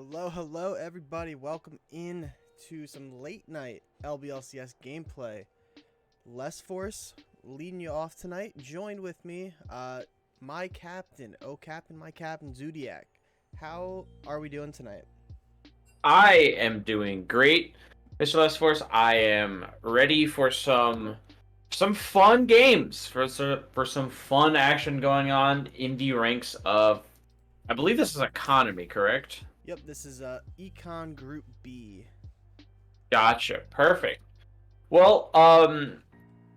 Hello, everybody. Welcome in to some late night LBLCS gameplay. Less Force leading you off tonight. Joined with me, my captain, my captain, Zodiac. How are we doing tonight? I am doing great, Mr. Les Force. I am ready for some fun games for some fun action going on in the ranks of. I believe this is economy, correct? Yep, this is Econ Group B. Gotcha. Perfect. Well,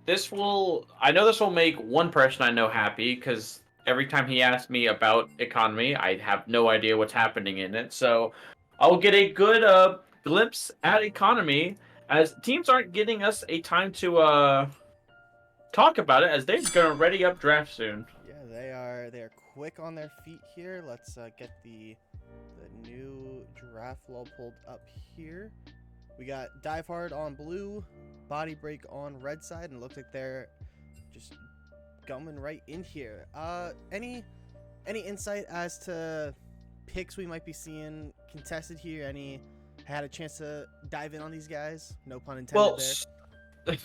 this will. I know this will make one person I know happy because every time he asks me about economy, I have no idea what's happening in it. So I'll get a good glimpse at economy as teams aren't getting us a time to talk about it as they're gonna ready up draft soon. Yeah, they are quick on their feet here. Let's get the new draft law pulled up here. We got Dive Hard on blue, Body Break on red side, and it looks like they're just gumming right in here. Any insight as to picks we might be seeing contested here? Any had a chance to dive in on these guys? No pun intended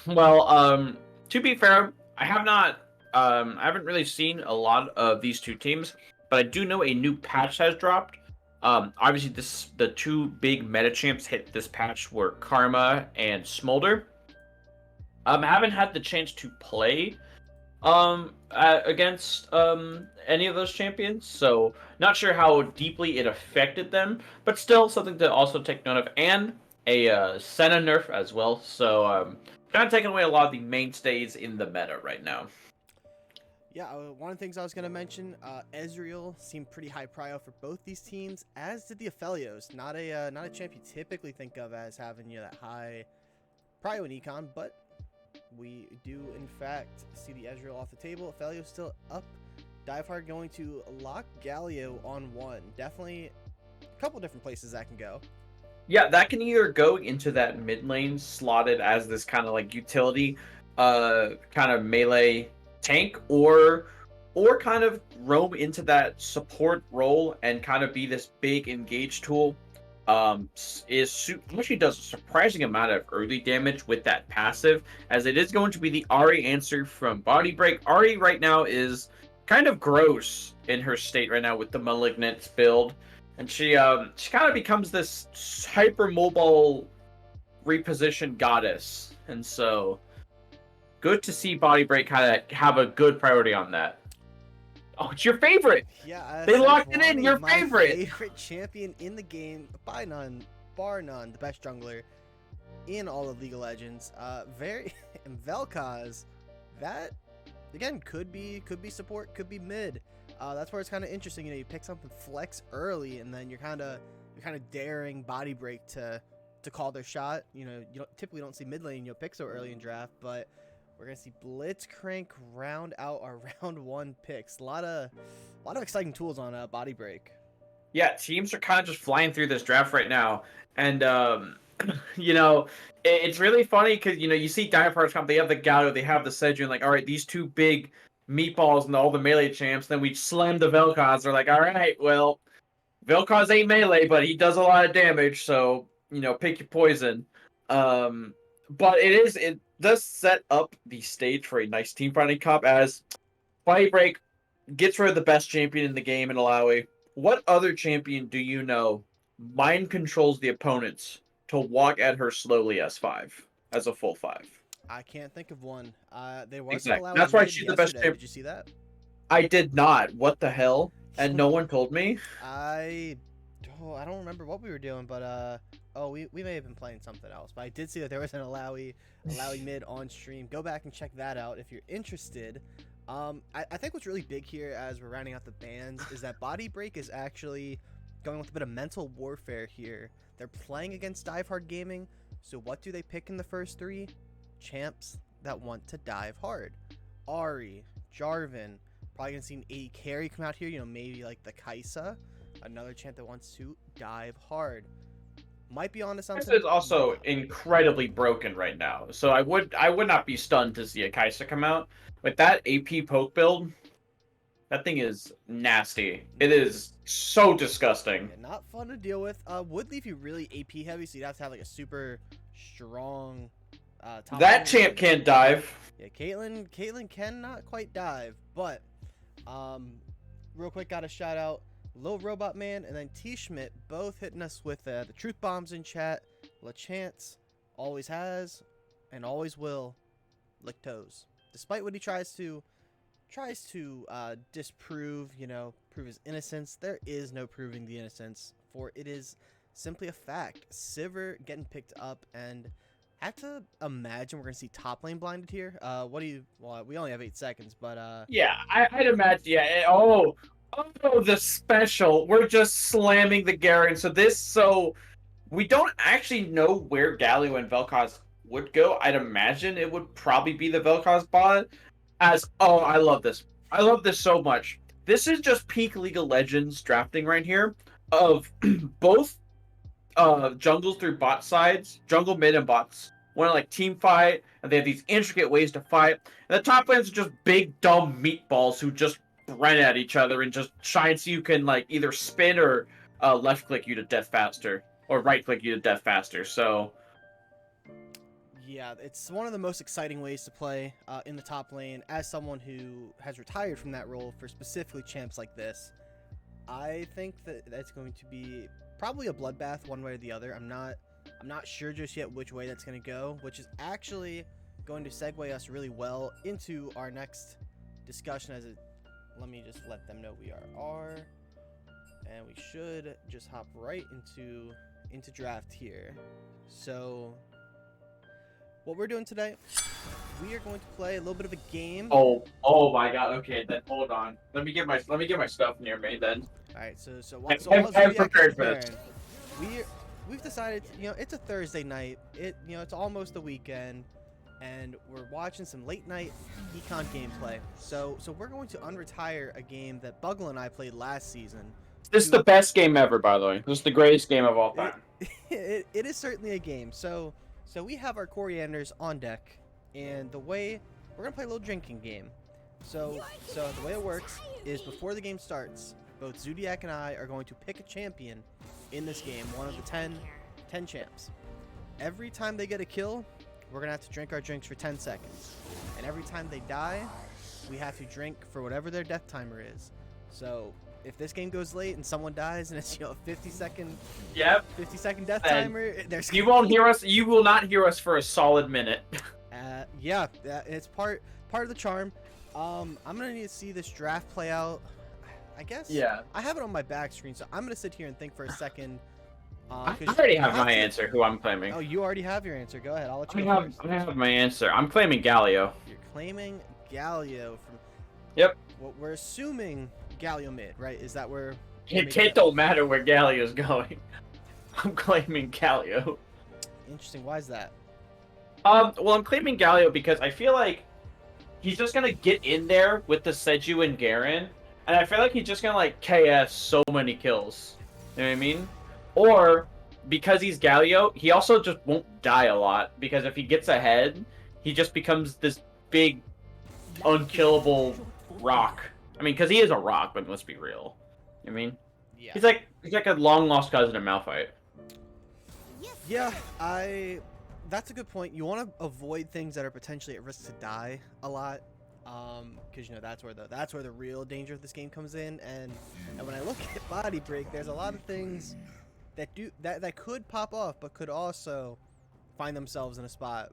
Well, there. to be fair, I have not. I haven't really seen a lot of these two teams, but I do know a new patch has dropped. Obviously, the two big meta champs hit this patch were Karma and Smolder. I haven't had the chance to play against any of those champions, so not sure how deeply it affected them, but still something to also take note of, and a Senna nerf as well. So kind of taking away a lot of the mainstays in the meta right now. Yeah, one of the things I was going to mention, Ezreal seemed pretty high prio for both these teams, as did the Aphelios. Not a champ you typically think of as having that high prio in econ, but we do in fact see the Ezreal off the table. Aphelios still up. Divehard going to lock Galio on one. Definitely a couple different places that can go. Yeah, that can either go into that mid lane slotted as this kind of like utility, kind of melee tank, or kind of roam into that support role and kind of be this big engage tool. Actually does a surprising amount of early damage with that passive, as it is going to be the Ari answer from BodyBreak. Ari right now is kind of gross in her state right now with the malignant build, and she kind of becomes this hyper mobile reposition goddess, and so good to see BodyBreak kind of have a good priority on that. Oh, it's your favorite. Yeah, They locked it in. Sejuani, Your my favorite. favorite champion in the game, bar none, the best jungler in all of League of Legends. And Vel'Koz, that again could be support, could be mid. That's where it's kind of interesting. You pick something flex early, and then you're kind of daring Body Break to call their shot. You typically don't see mid lane pick so early in draft, but we're gonna see Blitzcrank round out our round one picks. A lot of exciting tools on Body Break. Yeah, teams are kind of just flying through this draft right now, and it's really funny because you see Dinoparts come. They have the Galio, they have the Sejuani. Like, all right, these two big meatballs and all the melee champs. Then we slam the Vel'Koz. They're like, all right, well, Vel'Koz ain't melee, but he does a lot of damage. So pick your poison. But it does set up the stage for a nice team fighting comp as Fight Break gets rid of the best champion in the game in Alawi. What other champion do you know mind controls the opponents to walk at her slowly as 5, as a full 5? I can't think of one. There was an Exactly. allowing That's why mid she's the best yesterday. champion. Did you see that? I did not. What the hell? And no one told me? I don't remember what we were doing, but we may have been playing something else. But I did see that there was an Alawi mid on stream. Go back and check that out if you're interested. I think what's really big here as we're rounding out the bans is that Body Break is actually going with a bit of mental warfare here. They're playing against Dive Hard Gaming, so what do they pick in the first three? Champs that want to dive hard. Ari, Jarvan, probably gonna see an 80 carry come out here, maybe like the Kaisa, another champ that wants to dive hard. Might be onto something. Kaisa is also incredibly broken right now, so I would not be stunned to see a Kaisa come out with that AP poke build. That thing is nasty. It is so disgusting. Yeah, not fun to deal with. Would leave you really AP heavy, so you'd have to have like a super strong top That laner to champ deal with. can't dive. Yeah, Caitlyn cannot quite dive, but real quick, got a shout out Lil Robot Man and then T Schmidt both hitting us with the truth bombs in chat. LeChance always has and always will lick toes, despite what he tries to disprove, prove his innocence. There is no proving the innocence, for it is simply a fact. Sivir getting picked up, and I have to imagine we're gonna see top lane blinded here. What do you? Well, we only have 8 seconds, but Yeah, I'd imagine. Yeah. Oh, the special. We're just slamming the Garen. So we don't actually know where Galio and Vel'Koz would go. I'd imagine it would probably be the Vel'Koz bot. I love this. I love this so much. This is just peak League of Legends drafting right here of both jungles through bot sides, jungle mid and bots. Want to like team fight, and they have these intricate ways to fight. And the top lanes are just big dumb meatballs who just run at each other and just try and see you can like either spin or left click you to death faster or right click you to death faster. So yeah, it's one of the most exciting ways to play in the top lane. As someone who has retired from that role for specifically champs like this, I think that that's going to be probably a bloodbath one way or the other. I'm not sure just yet which way that's going to go, which is actually going to segue us really well into our next discussion. Let me just let them know we are R, and we should just hop right into draft here. So what we're doing today, we are going to play a little bit of a game. Oh my god. Okay, then hold on. Let me get my stuff near me then. All right, so I'm prepared for this. We've decided, it's a Thursday night. It's almost the weekend, and we're watching some late night econ gameplay. So we're going to unretire a game that Buggle and I played last season. This is the best game ever, by the way. This is the greatest game of all time. It is certainly a game. So we have our corianders on deck, and the way we're gonna play a little drinking game. So the way it works is before the game starts, both Zodiac and I are going to pick a champion in this game, one of the 10 champs. Every time they get a kill, we're gonna have to drink our drinks for 10 seconds, and every time they die, we have to drink for whatever their death timer is. So if this game goes late and someone dies and it's a 50-second death timer, you won't hear us. You will not hear us for a solid minute. Yeah, it's part of the charm. I'm gonna need to see this draft play out. I guess. Yeah. I have it on my back screen, so I'm gonna sit here and think for a second. I already have my answer. Who I'm claiming? Oh, you already have your answer. Go ahead. I'll let you go first. I have my answer. I'm claiming Galio. You're claiming Galio from. Yep. Well, we're assuming Galio mid, right? Is that where? It don't matter where Galio's going. I'm claiming Galio. Interesting. Why is that? Well, I'm claiming Galio because I feel like he's just gonna get in there with the Seju and Garen, and I feel like he's just gonna like KS so many kills. You know what I mean? Or because he's Galio, he also just won't die a lot because if he gets ahead, he just becomes this big, unkillable rock. I mean, because he is a rock, but let's be real. You know what I mean? Yeah. He's like a long lost cousin of Malphite. Yeah, that's a good point. You want to avoid things that are potentially at risk to die a lot, because that's where the real danger of this game comes in. And when I look at BodyBreak, there's a lot of things that could pop off, but could also find themselves in a spot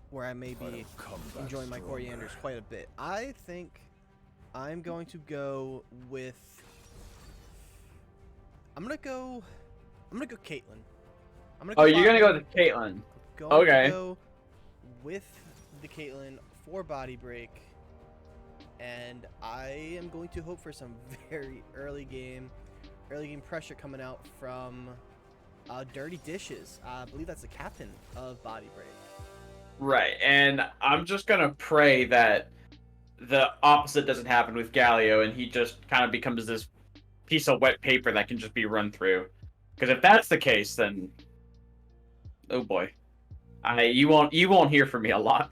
where I may be enjoying my corianders quite a bit. I think I'm going to go with. I'm gonna go Caitlyn. You're gonna go with Caitlyn. To go with the Caitlyn for BodyBreak, and I am going to hope for some very early game pressure coming out from Dirty Dishes. I believe that's the captain of BodyBreak. Right, and I'm just gonna pray that the opposite doesn't happen with Galio, and he just kind of becomes this piece of wet paper that can just be run through. Because if that's the case, then oh boy, you won't hear from me a lot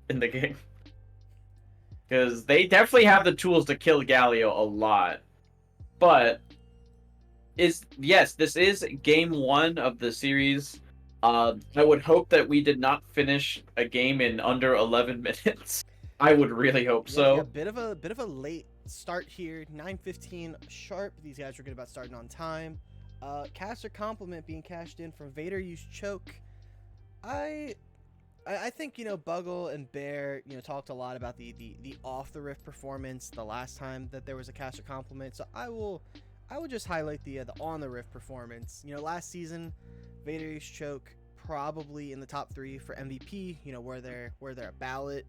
in the game. because they definitely have the tools to kill Galio a lot. But this is game one of the series. I would hope that we did not finish a game in under 11 minutes. I would really hope Yeah, so. bit of a late start here. 9:15 sharp. These guys were good about starting on time. Caster compliment being cashed in from Vader use choke. I think Buggle and Bear talked a lot about the off the riff performance the last time that there was a caster compliment. So I will just highlight the on the riff performance. Last season, Vader's choke probably in the top 3 for MVP. Where they're a ballot.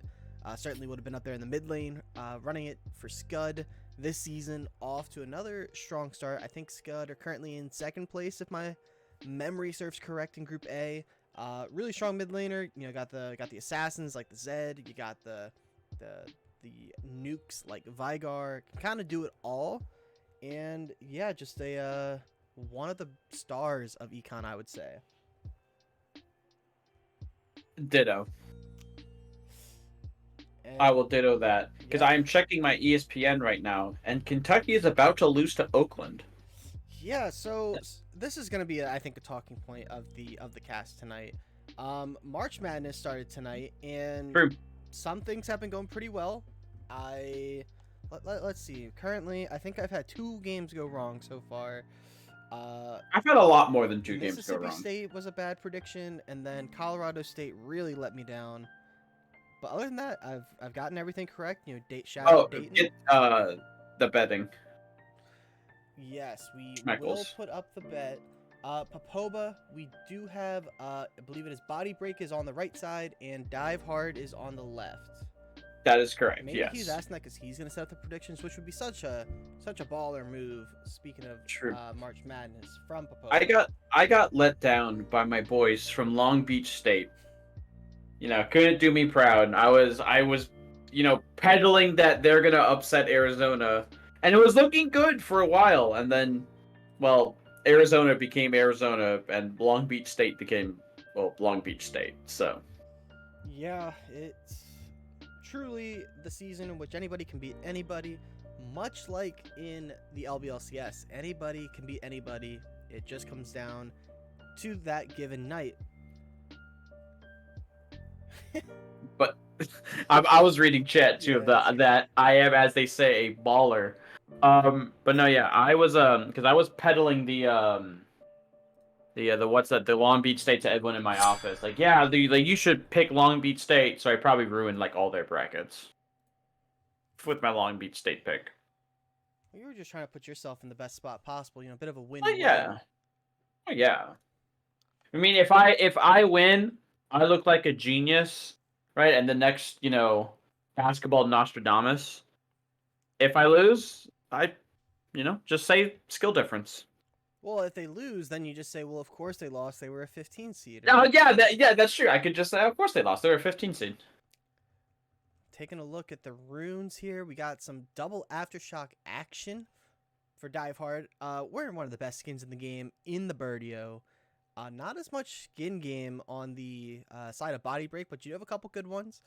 Certainly would have been up there in the mid lane. Running it for Scud this season, off to another strong start. I think Scud are currently in second place if my memory serves correct in Group A. Really strong mid laner. Got the assassins like the Zed. You got the nukes like Vigar. Can kind of do it all. And yeah, just a one of the stars of Econ, I would say. Ditto. And I will ditto that because yeah, I am checking my ESPN right now, and Kentucky is about to lose to Oakland. yeah. So this is gonna be, I think, a talking point of the cast tonight. March Madness started tonight, and True. some things have been going pretty well. Let's see. Currently, I think I've had 2 games go wrong so far. I've had a lot more than 2 games go Mississippi wrong. State was a bad prediction, and then Colorado State really let me down. But other than that, I've gotten everything correct. Shout out Dayton. Get the betting. Yes, we will Schmeckles. put up the bet. Papoba, we do have, I believe it is BodyBreak is on the right side, and Dive Hard is on the left. That is correct. Maybe yes. he's asking that because he's going to set up the predictions, which would be such a baller move. Speaking of True. March Madness from Papoba. I got let down by my boys from Long Beach State. Couldn't do me proud. I was peddling that they're gonna upset Arizona, and it was looking good for a while, and then, well, Arizona became Arizona, and Long Beach State became, well, Long Beach State. So Yeah, it's truly the season in which anybody can beat anybody. Much like in the LBLCS, anybody can beat anybody. It just comes down to that given night. but I was reading chat too of that I am, as they say, a baller. But no, yeah, I was because I was peddling the what's that, the Long Beach State to Edwin in my office. Like, yeah, you should pick Long Beach State. So I probably ruined like all their brackets with my Long Beach State pick. You were just trying to put yourself in the best spot possible. A bit of a win. Oh yeah, oh yeah. I mean, if I win, I look like a genius, right? And the next, basketball Nostradamus. If I lose, I, just say skill difference. Well, if they lose, then you just say, well, of course they lost. They were a 15 seed. Oh, yeah, that's true. I could just say, of course they lost. They were a 15 seed. Taking a look at the runes here, we got some double aftershock action for Dive Hard. Wearing one of the best skins in the game in the Birdio. Not as much skin game on the side of BodyBreak, but you do have a couple good ones.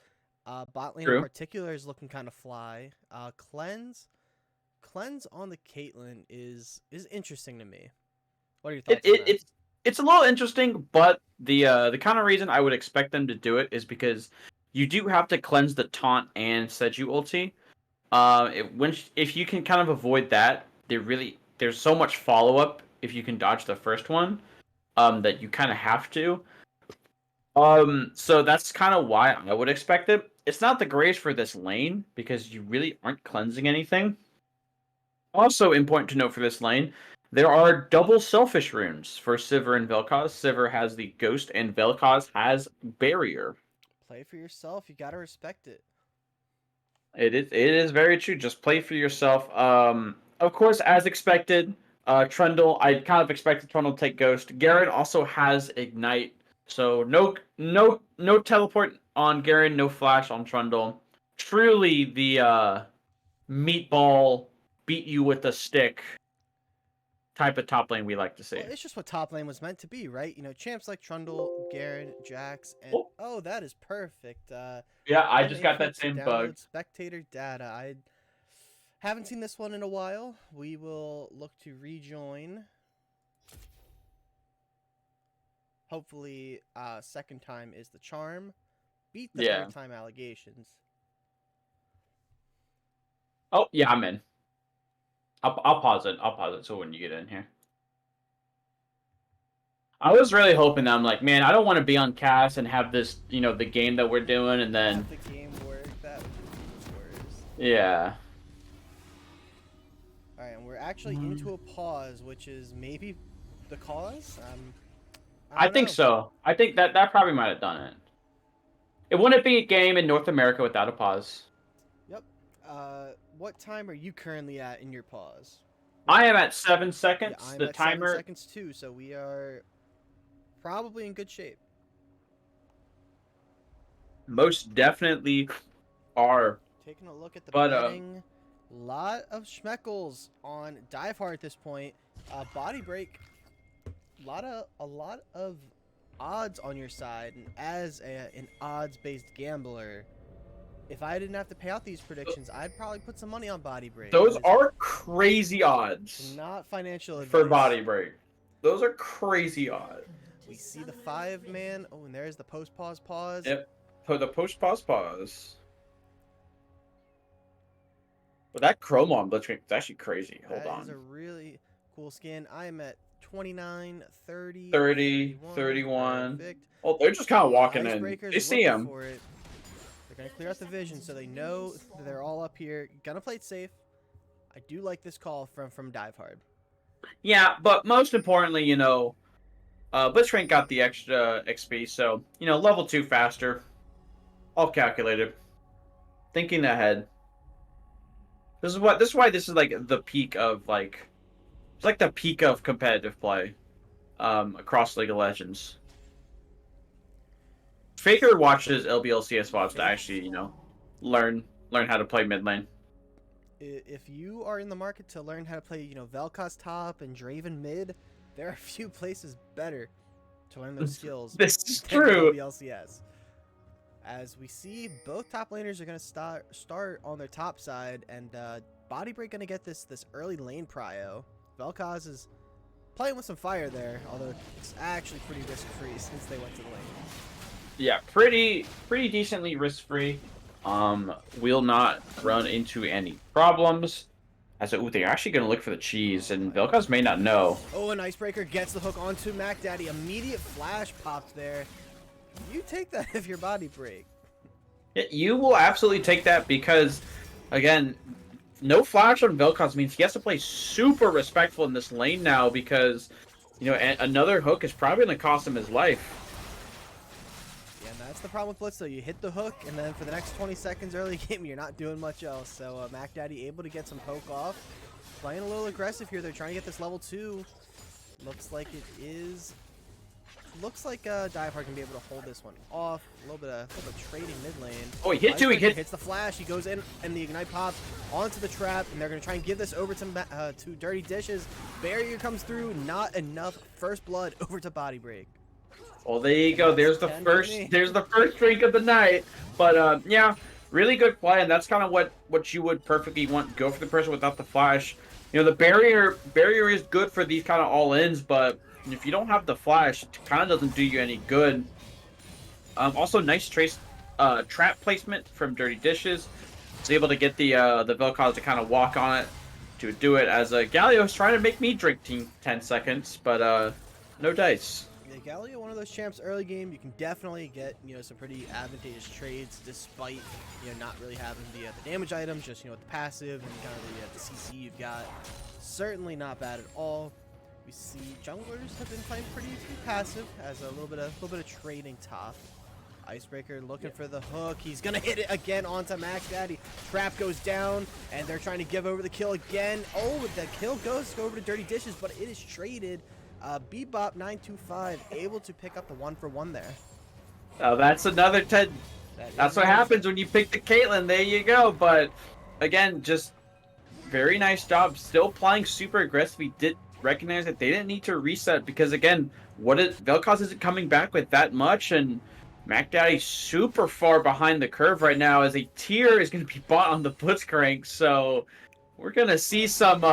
Bot lane in particular is looking kind of fly. Cleanse on the Caitlyn is interesting to me. What are your thoughts on that? It's a little interesting, but the kind of reason I would expect them to do it is because you do have to cleanse the taunt and Seju ulti. If you can kind of avoid that, there's so much follow up if you can dodge the first one, that you kind of have to. So that's kind of why I would expect it. It's not the greatest for this lane because you really aren't cleansing anything. Also important to note for this lane, there are double selfish runes for Sivir and Vel'Koz. Sivir has the Ghost and Vel'Koz has Barrier. Play for yourself. You gotta respect it. It is very true. Just play for yourself. Of course, as expected, Trundle. I kind of expected Trundle to take Ghost. Garen also has Ignite, so no teleport on Garen, no flash on Trundle. Truly the meatball beat you with a stick type of top lane we like to see. Well, it's just what top lane was meant to be, right? You know, champs like Trundle, Garen, Jax, and oh, that is perfect. Yeah, I just got unable that to same download bug. spectator data. I haven't seen this one in a while. We will look to rejoin. Hopefully, second time is the charm. Beat the third time allegations. Oh, yeah, I'm in. I'll pause it. I'll pause it so when you get in here. I was really hoping that I'm like, man, I don't want to be on cast and have this, you know, the game that we're doing, and then have the game work. That would be worse. Yeah. All right, and we're actually into a pause, which is maybe the cause. I think so. I think that probably might have done it. It wouldn't be a game in North America without a pause. Yep. What time are you currently at in your pause? I am at 7 seconds. Yeah, I'm the at timer. 7 seconds too, so we are probably in good shape. Most definitely are. Taking a look at the betting. Lot of schmeckles on Divehard at this point. BodyBreak. A lot of odds on your side, and as an odds-based gambler, if I didn't have to pay out these predictions, I'd probably put some money on BodyBreak. Those are crazy odds. Not financial advice. For BodyBreak. Those are crazy odds. We see the 5-man. Oh, and there's the post-pause pause. Yep. For the post-pause. But that chrome on Blitzcrank is actually crazy. Hold on. That is a really cool skin. I am at 29, 30, 31. Perfect. Oh, they're just kind of walking in. They see him. They're going to clear out the vision so they know that they're all up here. Gonna play it safe. I do like this call from Divehard. Yeah, but most importantly, you know, Blitzcrank got the extra XP, so, you know, level 2 faster. All calculated. Thinking ahead. This is why this is like the peak of like, it's like the peak of competitive play, across League of Legends. Faker watches LBLCS VODs to actually, you know, learn how to play mid lane. If you are in the market to learn how to play, you know, Vel'Koz top and Draven mid, there are a few places better to learn those skills. This is true. LBLCS. As we see, both top laners are going to start on their top side, and BodyBreak going to get this early lane prio. Vel'Koz is playing with some fire there, although it's actually pretty risk-free since they went to the lane. Yeah, pretty decently risk-free. Will not run into any problems. Ooh, they're actually going to look for the cheese, and Vel'Koz may not know. Oh, an Icebreaker gets the hook onto Mac Daddy. Immediate flash popped there. You take that if your BodyBreak. Yeah, you will absolutely take that because, again, no flash on Vel'Koz means he has to play super respectful in this lane now because, you know, another hook is probably going to cost him his life. Yeah, and that's the problem with Blitz, though. You hit the hook, and then for the next 20 seconds early game, you're not doing much else. So Mac Daddy able to get some poke off. Playing a little aggressive here. They're trying to get this level 2. Looks like it is... Looks like Divehard can be able to hold this one off. A little bit of trading mid lane. Oh, he hit 2. He hits the flash. He goes in, and the ignite pops onto the trap, and they're going to try and give this over to Dirty Dishes. Barrier comes through. Not enough. First blood over to BodyBreak. Well, there you go. There's the first. There's the first drink of the night. But yeah, really good play, and that's kind of what you would perfectly want. Go for the person without the flash. You know, the barrier is good for these kind of all-ins, but if you don't have the flash, it kind of doesn't do you any good. Also, nice trap placement from Dirty Dishes. He's able to get the Vel'Koz to kind of walk on it to do it, as Galio is trying to make me drink 10 seconds, but no dice. Yeah, Galio, one of those champs early game, you can definitely get, you know, some pretty advantageous trades despite, you know, not really having the damage items, just, you know, with the passive and kind of the CC you've got. Certainly not bad at all. We see junglers have been playing pretty passive, as a little bit of trading top. Icebreaker looking for the hook. He's gonna hit it again onto Mac Daddy. Trap goes down, and they're trying to give over the kill again. Oh, the kill goes over to Dirty Dishes, but it is traded. Bebop 925 able to pick up the 1-for-1 there. Oh, that's another 10. That's what happens when you pick the Caitlyn. There you go. But again, just very nice job. Still playing super aggressive. He did recognize that they didn't need to reset because again, Vel'Koz isn't coming back with that much, and Mac Daddy's super far behind the curve right now as a tier is going to be bought on the Blitzcrank. So we're gonna see some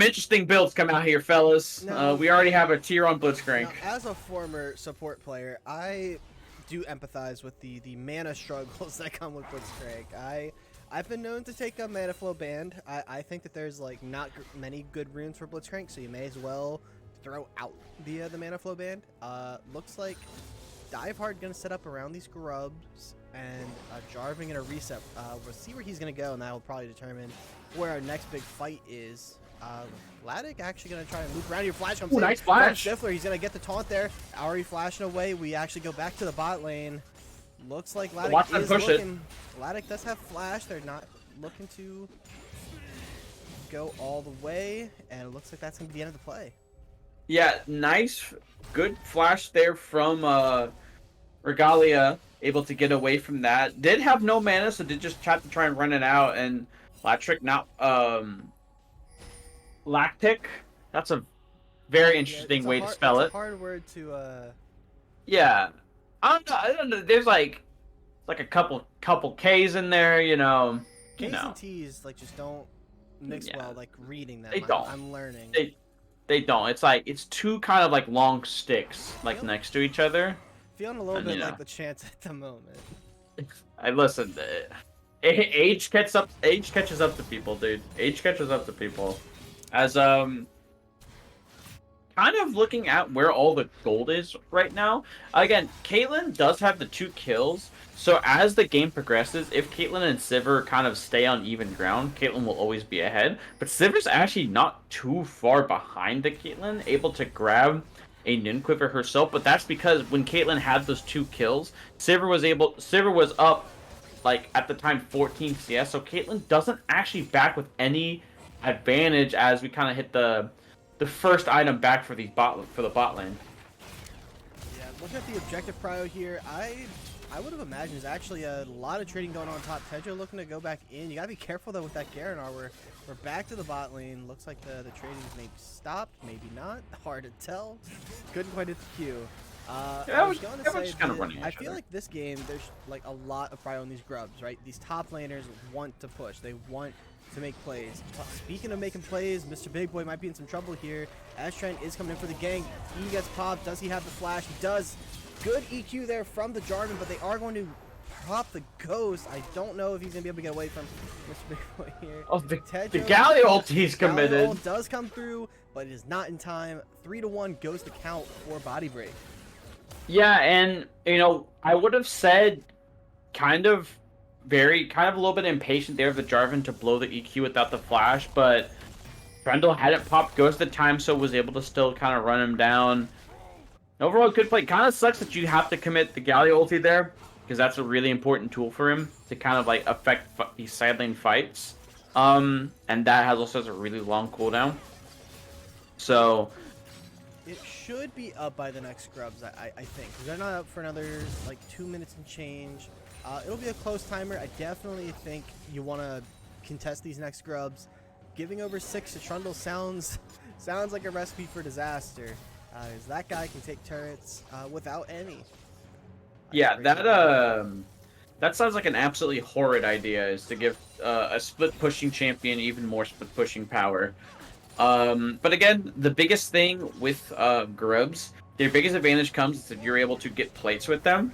interesting builds come out here, fellas. Now, we already have a tier on Blitzcrank. Now, as a former support player, I do empathize with the mana struggles that come with Blitzcrank. I've been known to take a mana flow band. I think that there's like not many good runes for Blitzcrank, so you may as well throw out the mana flow band. Looks like Dive Hard gonna set up around these grubs, and Jarvan gonna reset. We'll see where he's gonna go, and that will probably determine where our next big fight is. Vladik actually gonna try and loop around. Your flash comes in. Nice flash. Stifler, he's gonna get the taunt there. Already flashing away. We actually go back to the bot lane. Looks like Vladik is looking. Vladik does have flash. They're not looking to go all the way, and it looks like that's gonna be the end of the play. Yeah, nice, good flash there from Regalia, able to get away from that. Did have no mana, so did just have to try and run it out, and Latrick not Lactic. That's a very interesting way to spell it. It's a hard word to Yeah, I don't know. There's like a couple K's in there, you know. K's and T's like just don't mix well. Like reading them, they don't. I'm learning. They don't. It's like it's two kind of like long sticks like next to each other. Feeling a little bit like the chance at the moment. I listen. Age catches up to people, dude. Age catches up to people. As kind of looking at where all the gold is right now. Again, Caitlyn does have the 2 kills. So as the game progresses, if Caitlyn and Sivir kind of stay on even ground, Caitlyn will always be ahead. But Sivir's actually not too far behind the Caitlyn, able to grab a Ninquiver herself. But that's because when Caitlyn had those 2 kills, Sivir was up like at the time 14 CS. So Caitlyn doesn't actually back with any advantage as we kind of hit the first item back for the bot lane. Yeah, looking at the objective prio here, I would have imagined there's actually a lot of trading going on top. Tejo looking to go back in. You gotta be careful though with that Garen. We're back to the bot lane. Looks like the trading is maybe stopped, maybe not. Hard to tell. Couldn't quite hit the queue. I was going to say kind of running I feel like this game there's like a lot of prio on these grubs, right? These top laners want to push. They want to make plays. Speaking of making plays, Mr. Big Boy might be in some trouble here. Ashtran is coming in for the gank. He gets popped. Does he have the flash? He does. Good EQ there from the Jarvan, but they are going to pop the Ghost. I don't know if he's going to be able to get away from Mr. Big Boy here. Oh, the Galio ulti's committed. Galio ult does come through, but it is not in time. 3-1 Ghost account for BodyBreak. Yeah, and, you know, I would have said kind of a little bit impatient there of the Jarvan to blow the EQ without the flash, but Brendel hadn't popped Ghost at the time, so was able to still kind of run him down. Overall, good play. Kind of sucks that you have to commit the Galio ulti there, because that's a really important tool for him to kind of like affect these side lane fights. And that also has a really long cooldown. So it should be up by the next scrubs, I think. They're not up for another like 2 minutes and change. It'll be a close timer. I definitely think you want to contest these next scrubs. Giving over 6 to Trundle sounds like a recipe for disaster. That guy can take turrets without any. Yeah, that sounds like an absolutely horrid idea, is to give a split pushing champion even more split pushing power. But again, the biggest thing with grubs, their biggest advantage comes if you're able to get plates with them.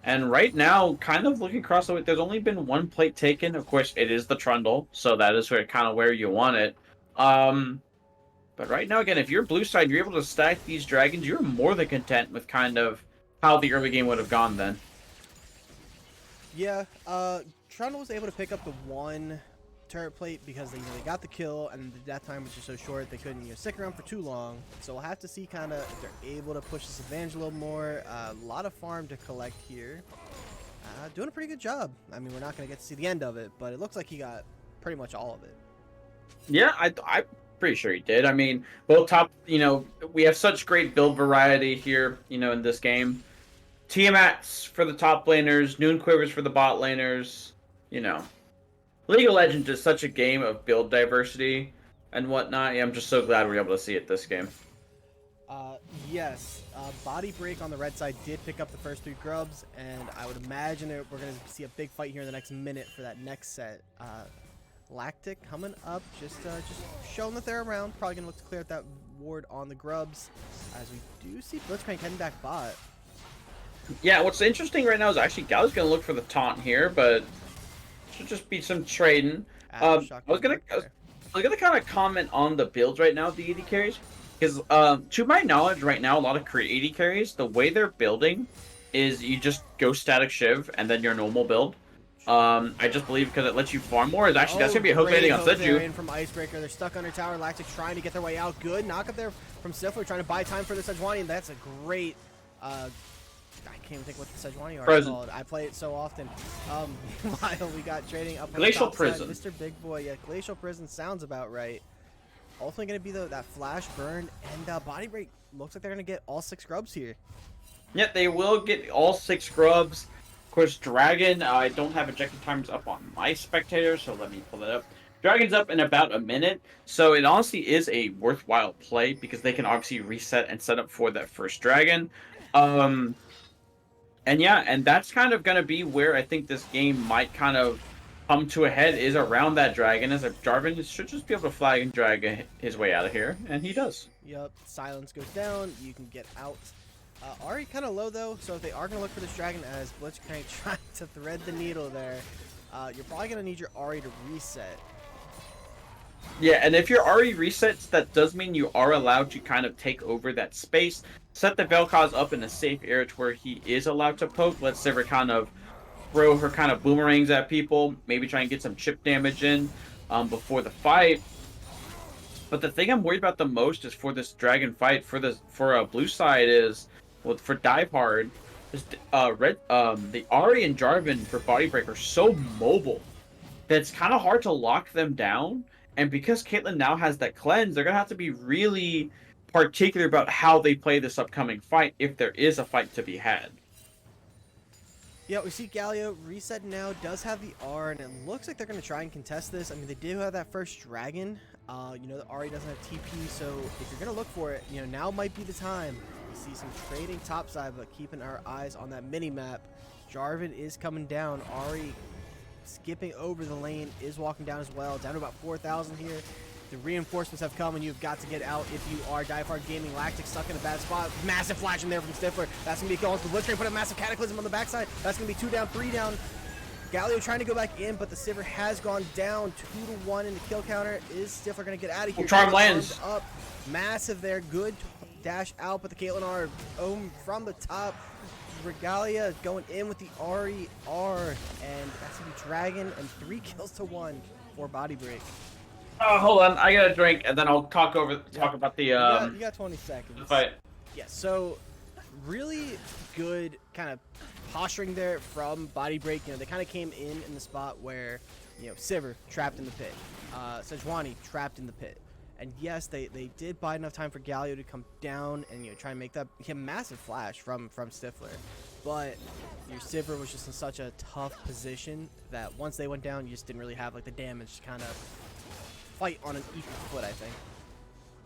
And right now, kind of looking across the way, there's only been 1 plate taken. Of course, it is the Trundle, so that is where you want it. But right now, again, if you're blue side, you're able to stack these dragons, you're more than content with kind of how the early game would have gone then. Yeah, Trundle was able to pick up the 1 turret plate because they got the kill, and that time was just so short they couldn't stick around for too long. So we'll have to see kind of if they're able to push this advantage a little more. A lot of farm to collect here. Doing a pretty good job. I mean, we're not going to get to see the end of it, but it looks like he got pretty much all of it. Yeah, I'm pretty sure he did. I mean, both top, we have such great build variety here, in this game. Tiamats for the top laners, Noon Quivers for the bot laners, League of Legends is such a game of build diversity and whatnot. Yeah, I'm just so glad we're able to see it this game. Yes, BodyBreak on the red side did pick up the first 3 grubs, and I would imagine that we're going to see a big fight here in the next minute for that next set. Lactic coming up, just showing that they're around. Probably going to look to clear out that ward on the grubs, as we do see Blitzcrank heading back bot. Yeah, what's interesting right now is actually Gallo's going to look for the taunt here, but should just be some trading. I was gonna kind of comment on the builds right now of the AD carries, because to my knowledge right now, a lot of AD carries, the way they're building is you just go static shiv and then your normal build. I just believe because it lets you farm more. Is actually that's gonna be a hook landing on Seju. In from Icebreaker, they're stuck under tower. Lactic trying to get their way out. Good knock up there from Stifler, trying to buy time for the Sejuani, and that's a great. I can't even think what the Sejuani art is called. I play it so often. Meanwhile, we got trading up on Glacial the top Prison. side. Mr. Big Boy, yeah, Glacial Prison sounds about right. Ultimately going to be that flash burn, and BodyBreak looks like they're going to get all 6 grubs here. Yep, they will get all 6 grubs. Of course, Dragon, I don't have ejected times up on my spectator, so let me pull that up. Dragon's up in about a minute, so it honestly is a worthwhile play because they can obviously reset and set up for that first Dragon. And yeah, and that's kind of going to be where I think this game might kind of come to a head, is around that Dragon, as a Jarvan should just be able to flag and drag his way out of here, and he does. Yep, silence goes down, you can get out. Ahri kind of low though, so if they are going to look for this Dragon, as Blitzcrank trying to thread the needle there, you're probably going to need your Ahri to reset. Yeah, and if your Ahri resets, that does mean you are allowed to kind of take over that space, set the Vel'Koz up in a safe area to where he is allowed to poke, let Sivir kind of throw her kind of boomerangs at people, maybe try and get some chip damage in before the fight. But the thing I'm worried about the most is for this Dragon fight, for a blue side is, well, for Dive Hard, the Ahri and Jarvan for BodyBreak are so mobile that it's kind of hard to lock them down. And because Caitlyn now has that cleanse, they're going to have to be really particular about how they play this upcoming fight, if there is a fight to be had. Yeah, we see Galio reset now, does have the R, and it looks like they're going to try and contest this. I mean, they do have that first Dragon. You know, the Ahri doesn't have TP, so if you're going to look for it, you know, now might be the time. We see some trading topside, but keeping our eyes on that mini-map. Jarvan is coming down. Ahri skipping over the lane, is walking down as well. Down to about 4,000 here. The reinforcements have come, and you've got to get out if you are Die Hard Gaming. Lactic stuck in a bad spot. Massive flash in there from Stifler. That's going to be a kill. Blitzcrank put a massive Cataclysm on the backside. That's going to be 2 down, 3 down. Galio trying to go back in, but the Sivir has gone down 2-1 in the kill counter. Is Stifler going to get out of here? Charm lands. Up. Massive there. Good dash out, but the Caitlyn R from the top. Regalia going in with the Ahri R, and that's going to be Dragon, and 3 kills to 1 for BodyBreak. Oh, hold on, I got a drink, and then I'll talk about the you got 20 seconds. The fight. Yeah, so really good kind of posturing there from BodyBreak. You know, they kind of came in the spot where, you know, Sivir trapped in the pit, Sejuani trapped in the pit. And yes, they did buy enough time for Galio to come down and, you know, try and make that massive flash from Stifler. But your Sivir was just in such a tough position that once they went down, you just didn't really have like the damage to kind of fight on an equal foot, I think.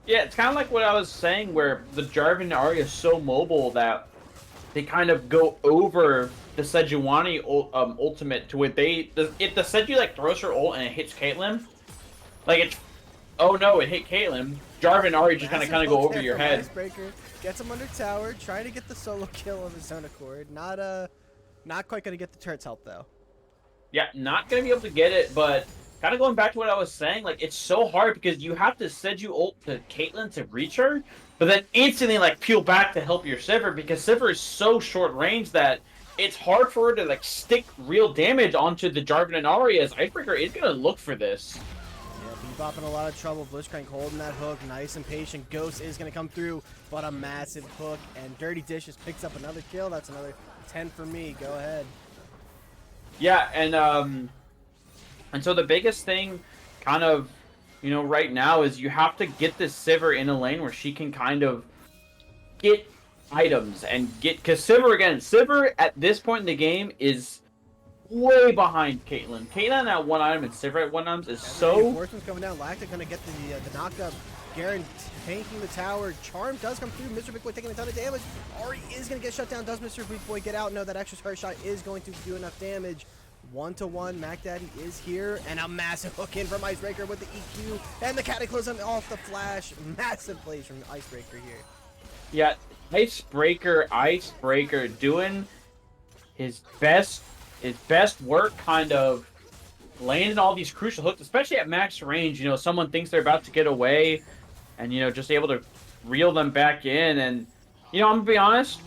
Yeah, it's kind of like what I was saying, where the Jarvan and Ahri is so mobile that they kind of go over the Sejuani ultimate to where if the Seju like throws her ult and it hits Caitlyn, like it's, oh no, it hit Caitlyn. Jarvan and Ahri just kind of go over your head. Icebreaker gets him under tower, trying to get the solo kill of his own accord. Not quite gonna get the turret's help though. Yeah, not gonna be able to get it, but kind of going back to what I was saying, like it's so hard because you have to Seju ult to Caitlyn to reach her, but then instantly like peel back to help your Sivir because Sivir is so short range that it's hard for her to like stick real damage onto the Jarvan and Ahri, as Icebreaker is gonna look for this. Yeah, Bebop in a lot of trouble. Blitzcrank holding that hook, nice and patient. Ghost is gonna come through, but a massive hook, and Dirty Dishes picks up another kill. That's another 10 for me. Go ahead. Yeah, and so the biggest thing kind of, you know, right now is you have to get this Sivir in a lane where she can kind of get items and get, because Sivir at this point in the game is way behind Caitlyn. Caitlyn at 1 item and Sivir at 1 items is so... Reinforcements coming down. Lactic going to get the knock-up. Garen tanking the tower. Charm does come through. Mr. Big Boy taking a ton of damage. Ari is going to get shut down. Does Mr. Big Boy get out? No, that extra spare shot is going to do enough damage. 1-1. Mac Daddy is here. And a massive hook in from Icebreaker with the EQ. And the Cataclysm off the flash. Massive plays from Icebreaker here. Yeah, Icebreaker doing his best work, kind of landing all these crucial hooks, especially at max range. You know, someone thinks they're about to get away, and you know, just able to reel them back in. And you know, I'm gonna be honest,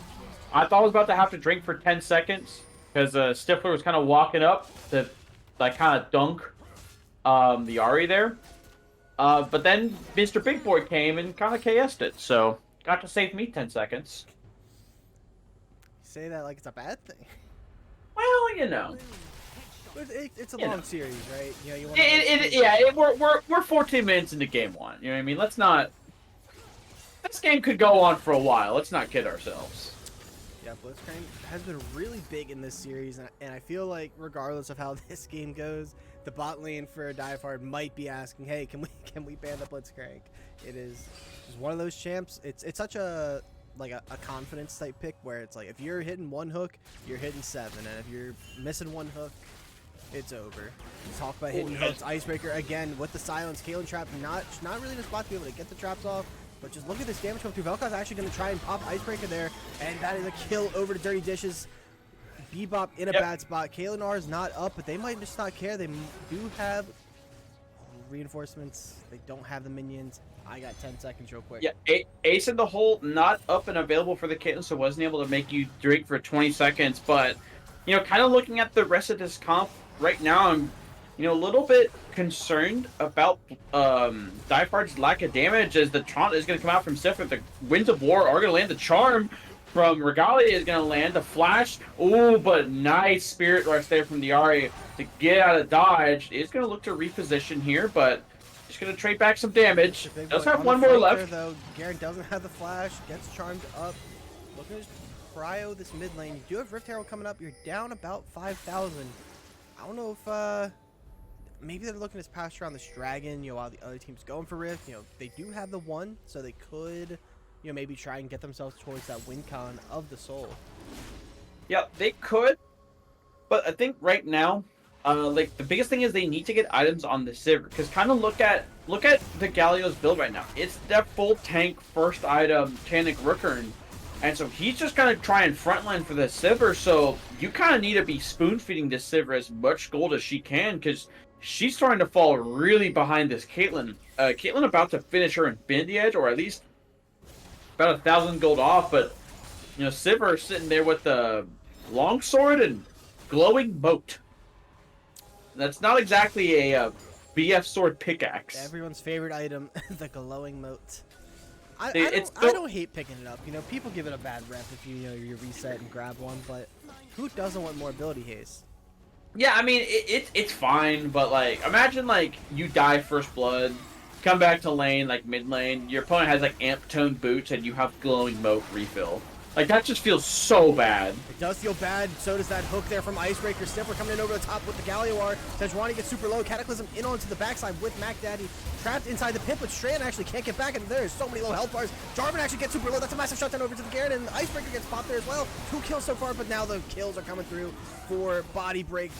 I thought I was about to have to drink for 10 seconds because Stifler was kind of walking up to like kind of dunk the Ahri there, but then Mr. Big Boy came and kind of KS'd it, so got to save me 10 seconds. You say that like it's a bad thing. Well, you know. It's a long series, right? You know, you want we're 14 minutes into game 1. You know what I mean? Let's not. This game could go on for a while. Let's not kid ourselves. Yeah, Blitzcrank has been really big in this series, and I feel like regardless of how this game goes, the bot lane for Diehard might be asking, "Hey, can we ban the Blitzcrank?" It is just one of those champs. It's such a confidence type pick where it's like if you're hitting 1 hook, you're hitting 7, and if you're missing 1 hook, it's over. Talk about hitting hooks. Icebreaker again with the silence. Kaelin trap not really in a spot to be able to get the traps off, but just look at this damage come through. Vel'Koz actually going to try and pop Icebreaker there, and that is a kill over to Dirty Dishes. Bebop in a bad spot. Kaelinor is not up, but they might just not care. They do have reinforcements. They don't have the minions. I got 10 seconds real quick. Yeah, Ace in the hole, not up and available for the Caitlyn, so wasn't able to make you drink for 20 seconds. But, you know, kind of looking at the rest of this comp right now, I'm, you know, a little bit concerned about Diehard's lack of damage as the taunt is going to come out from Sifra. The Winds of War are going to land. The Charm from Regalia is going to land. The Flash, ooh, but nice Spirit Rush there from the Ahri to get out of dodge. Is going to look to reposition here, but just going to trade back some damage. Does have 1 more left. Though. Garen doesn't have the Flash. Gets charmed up. Looking to cryo this mid lane. You do have Rift Herald coming up. You're down about 5,000. I don't know if maybe they're looking to pass around this dragon, you know, while the other team's going for Rift. You know, they do have the 1, so they could, you know, maybe try and get themselves towards that win con of the soul. Yeah, they could, but I think right now, like the biggest thing is they need to get items on the Sivir, because kind of look at the Galio's build right now. It's that full tank first item Tannic Rookern, and so he's just gonna try and frontline for the Sivir. So you kind of need to be spoon feeding this Sivir as much gold as she can, because she's starting to fall really behind this Caitlyn. Caitlyn about to finish her Infinity Edge, or at least about 1,000 gold off. But you know, Sivir sitting there with the longsword and glowing moat. That's not exactly a BF sword pickaxe. Everyone's favorite item, the glowing moat. I don't hate picking it up. You know, people give it a bad rep if you reset and grab one, but who doesn't want more ability haste? Yeah, I mean it's fine, but like imagine like you die first blood, come back to lane like mid lane, your opponent has like amp tone boots and you have glowing moat refill. Like, that just feels so bad. It does feel bad. So does that hook there from Icebreaker. Stifler coming in over the top with the Galioar. Sejuani gets super low. Cataclysm in onto the backside with Mac Daddy. Trapped inside the pit, but Strand actually can't get back. And there's so many low health bars. Jarvan actually gets super low. That's a massive shutdown over to the Garen. And the Icebreaker gets popped there as well. 2 kills so far, but now the kills are coming through for BodyBreak.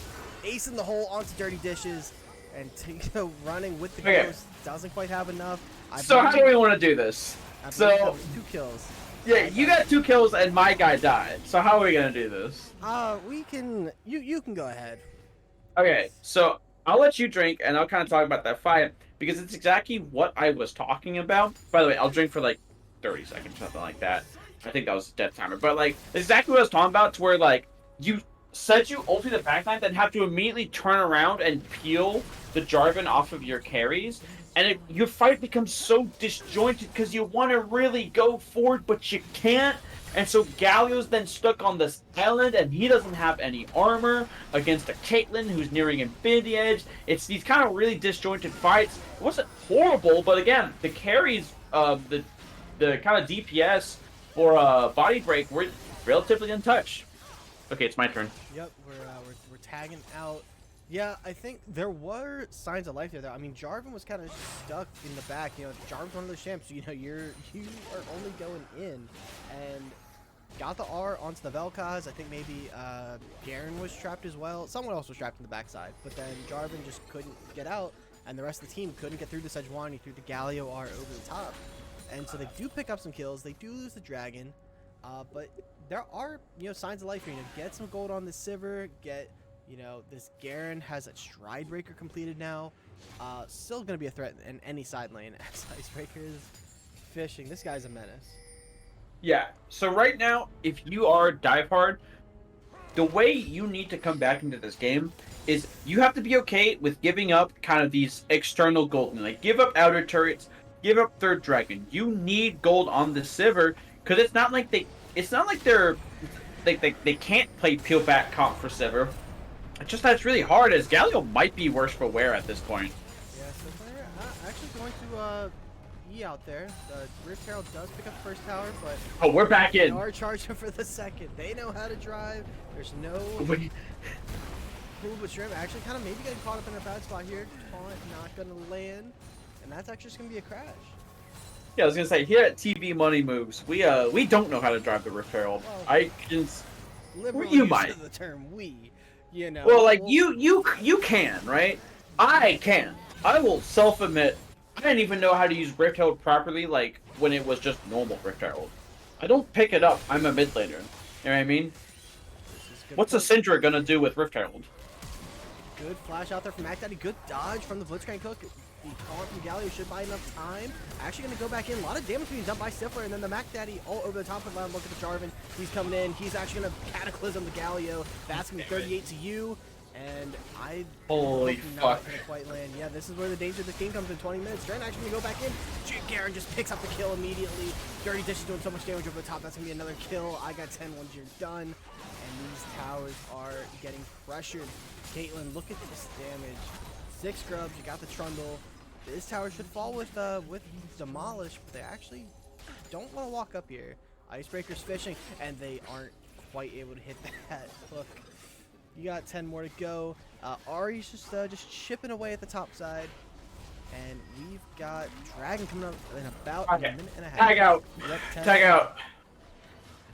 Ace in the hole onto Dirty Dishes. And Tinko running with the Ghost. Doesn't quite have enough. So how do we want to do this? So 2 kills. Yeah, you got 2 kills and my guy died. So how are we gonna do this? We can. You can go ahead. Okay, so I'll let you drink and I'll kind of talk about that fight because it's exactly what I was talking about. By the way, I'll drink for like 30 seconds, something like that. I think that was a death timer. But like, exactly what I was talking about. To where like you said you ulti the backline, then have to immediately turn around and peel the Jarvan off of your carries. And your fight becomes so disjointed because you want to really go forward, but you can't. And so Galio's then stuck on this island, and he doesn't have any armor against a Caitlyn who's nearing Infinity Edge. It's these kind of really disjointed fights. It wasn't horrible, but again, the carries, the kind of DPS for BodyBreak were relatively untouched. Okay, it's my turn. Yep, we're tagging out. Yeah, I think there were signs of life there, though. I mean, Jarvan was kind of stuck in the back. You know, Jarvan's one of those champs. You know, you are only going in, and got the R onto the Vel'Koz. I think maybe Garen was trapped as well. Someone else was trapped in the backside, but then Jarvan just couldn't get out, and the rest of the team couldn't get through the Sejuani through the Galio R over the top. And so they do pick up some kills. They do lose the dragon, but there are, you know, signs of life here. You know, get some gold on the Sivir. Get, you know, this Garen has a Stride Breaker completed now. Still going to be a threat in any side lane as Icebreaker is fishing. This guy's a menace. Yeah, so right now, if you are diehard, the way you need to come back into this game is you have to be okay with giving up kind of these external gold. Like, give up outer turrets, give up third dragon. You need gold on the Sivir, because it's not like they can't play peel back comp for Sivir. It's just that it's really hard, as Galio might be worse for wear at this point. Yeah, so they're actually going to E out there. The Rift Herald does pick up the first tower, but oh, we're back in. They are charging for the second. They know how to drive. There's no cool, but Shrimp actually kind of maybe getting caught up in a bad spot here. Taunt not going to land, and that's actually just going to be a crash. Yeah, I was gonna say, here at TV Money Moves, we don't know how to drive the Rift Herald. Well, I can. Liberal You use might. of the term "we," you know. Well, like you can, right? I can. I will self-admit, I didn't even know how to use Rift Herald properly, like when it was just normal Rift Herald. I don't pick it up. I'm a mid laner. You know what I mean? What's a Syndra gonna do with Rift Herald? Good flash out there from Mac Daddy. Good dodge from the Blitzcrank Cook. The call from Galio should buy enough time. Actually going to go back in. A lot of damage being done by Stifler, and then the Mac Daddy all over the top of the line. Look at the Jarvan. He's coming in. He's actually going to Cataclysm the Galio. That's going to be 38 to you. And I Holy fuck. Not going to quite land. Yeah, this is where the danger of the game comes in 20 minutes. Dren actually going to go back in. Garen just picks up the kill immediately. Dirty Dish is doing so much damage over the top. That's going to be another kill. I got 10 once you're done. And these towers are getting pressured. Caitlyn, look at this damage. 6 scrubs, you got the Trundle. This tower should fall with Demolish, but they actually don't want to walk up here. Icebreaker's fishing, and they aren't quite able to hit that hook. You got 10 more to go. Ari's just chipping away at the top side. And we've got Dragon coming up in about a minute and a half. Tag out. Yep, Tag out.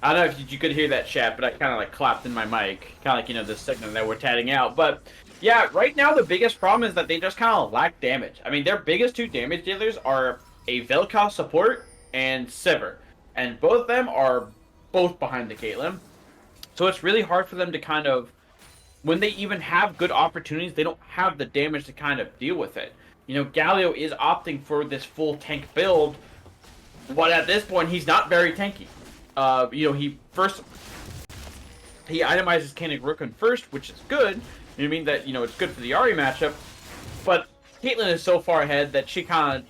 I don't know if you could hear that chat, but I kind of like clapped in my mic. Kind of like, you know, the signal that we're tagging out. But yeah, right now the biggest problem is that they just kind of lack damage. I mean, their biggest 2 damage dealers are a Vel'Koz support and Sivir. And both of them are both behind the Caitlyn. So it's really hard for them to kind of, when they even have good opportunities, they don't have the damage to kind of deal with it. You know, Galio is opting for this full tank build, but at this point, he's not very tanky. You know, he itemizes Koenig Rooken first, which is good. You know what I mean? That, you know, it's good for the Ahri matchup. But Caitlyn is so far ahead that she kind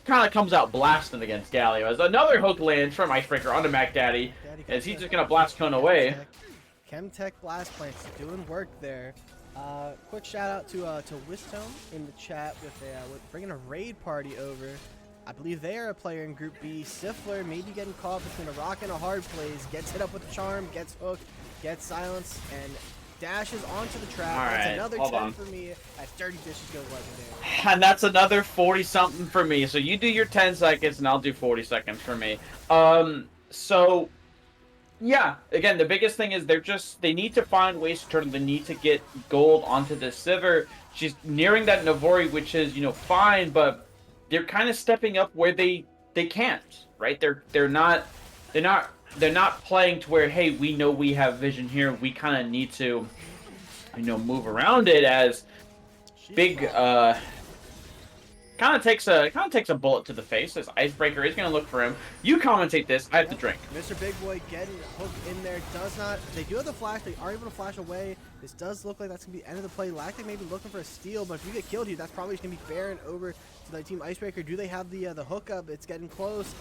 of comes out blasting against Galio. As another hook lands from Icebreaker onto Mac Daddy, as he's just gonna blast Cone away. Chemtech Blast Plants doing work there. Quick shout out to Wistone in the chat with bringing a raid party over. I believe they are a player in Group B. Sifler maybe getting caught between a rock and a hard place. Gets hit up with the charm, gets hooked, gets silence, and dashes onto the trap. All that's right, another hold 10 on. for me as Dirty Dishes goes legendary. And that's another 40-something for me. So you do your 10 seconds, and I'll do 40 seconds for me. So, yeah, again, the biggest thing is they need to find ways to turn. They need to get gold onto the Sivir. She's nearing that Navori, which is, you know, fine, but they're kind of stepping up where they can't, right? They're not playing to where, hey, we know we have vision here. We kind of need to, you know, move around it as big. Kind of takes a bullet to the face as Icebreaker is going to look for him. You commentate this. I have to drink. Mr. Big Boy getting hooked in there. Does not. They do have the flash. They are able to flash away. This does look like that's going to be the end of the play. Lactic may be looking for a steal, but if you get killed here, that's probably going to be Baron over to the team Icebreaker. Do they have the hookup? It's getting close.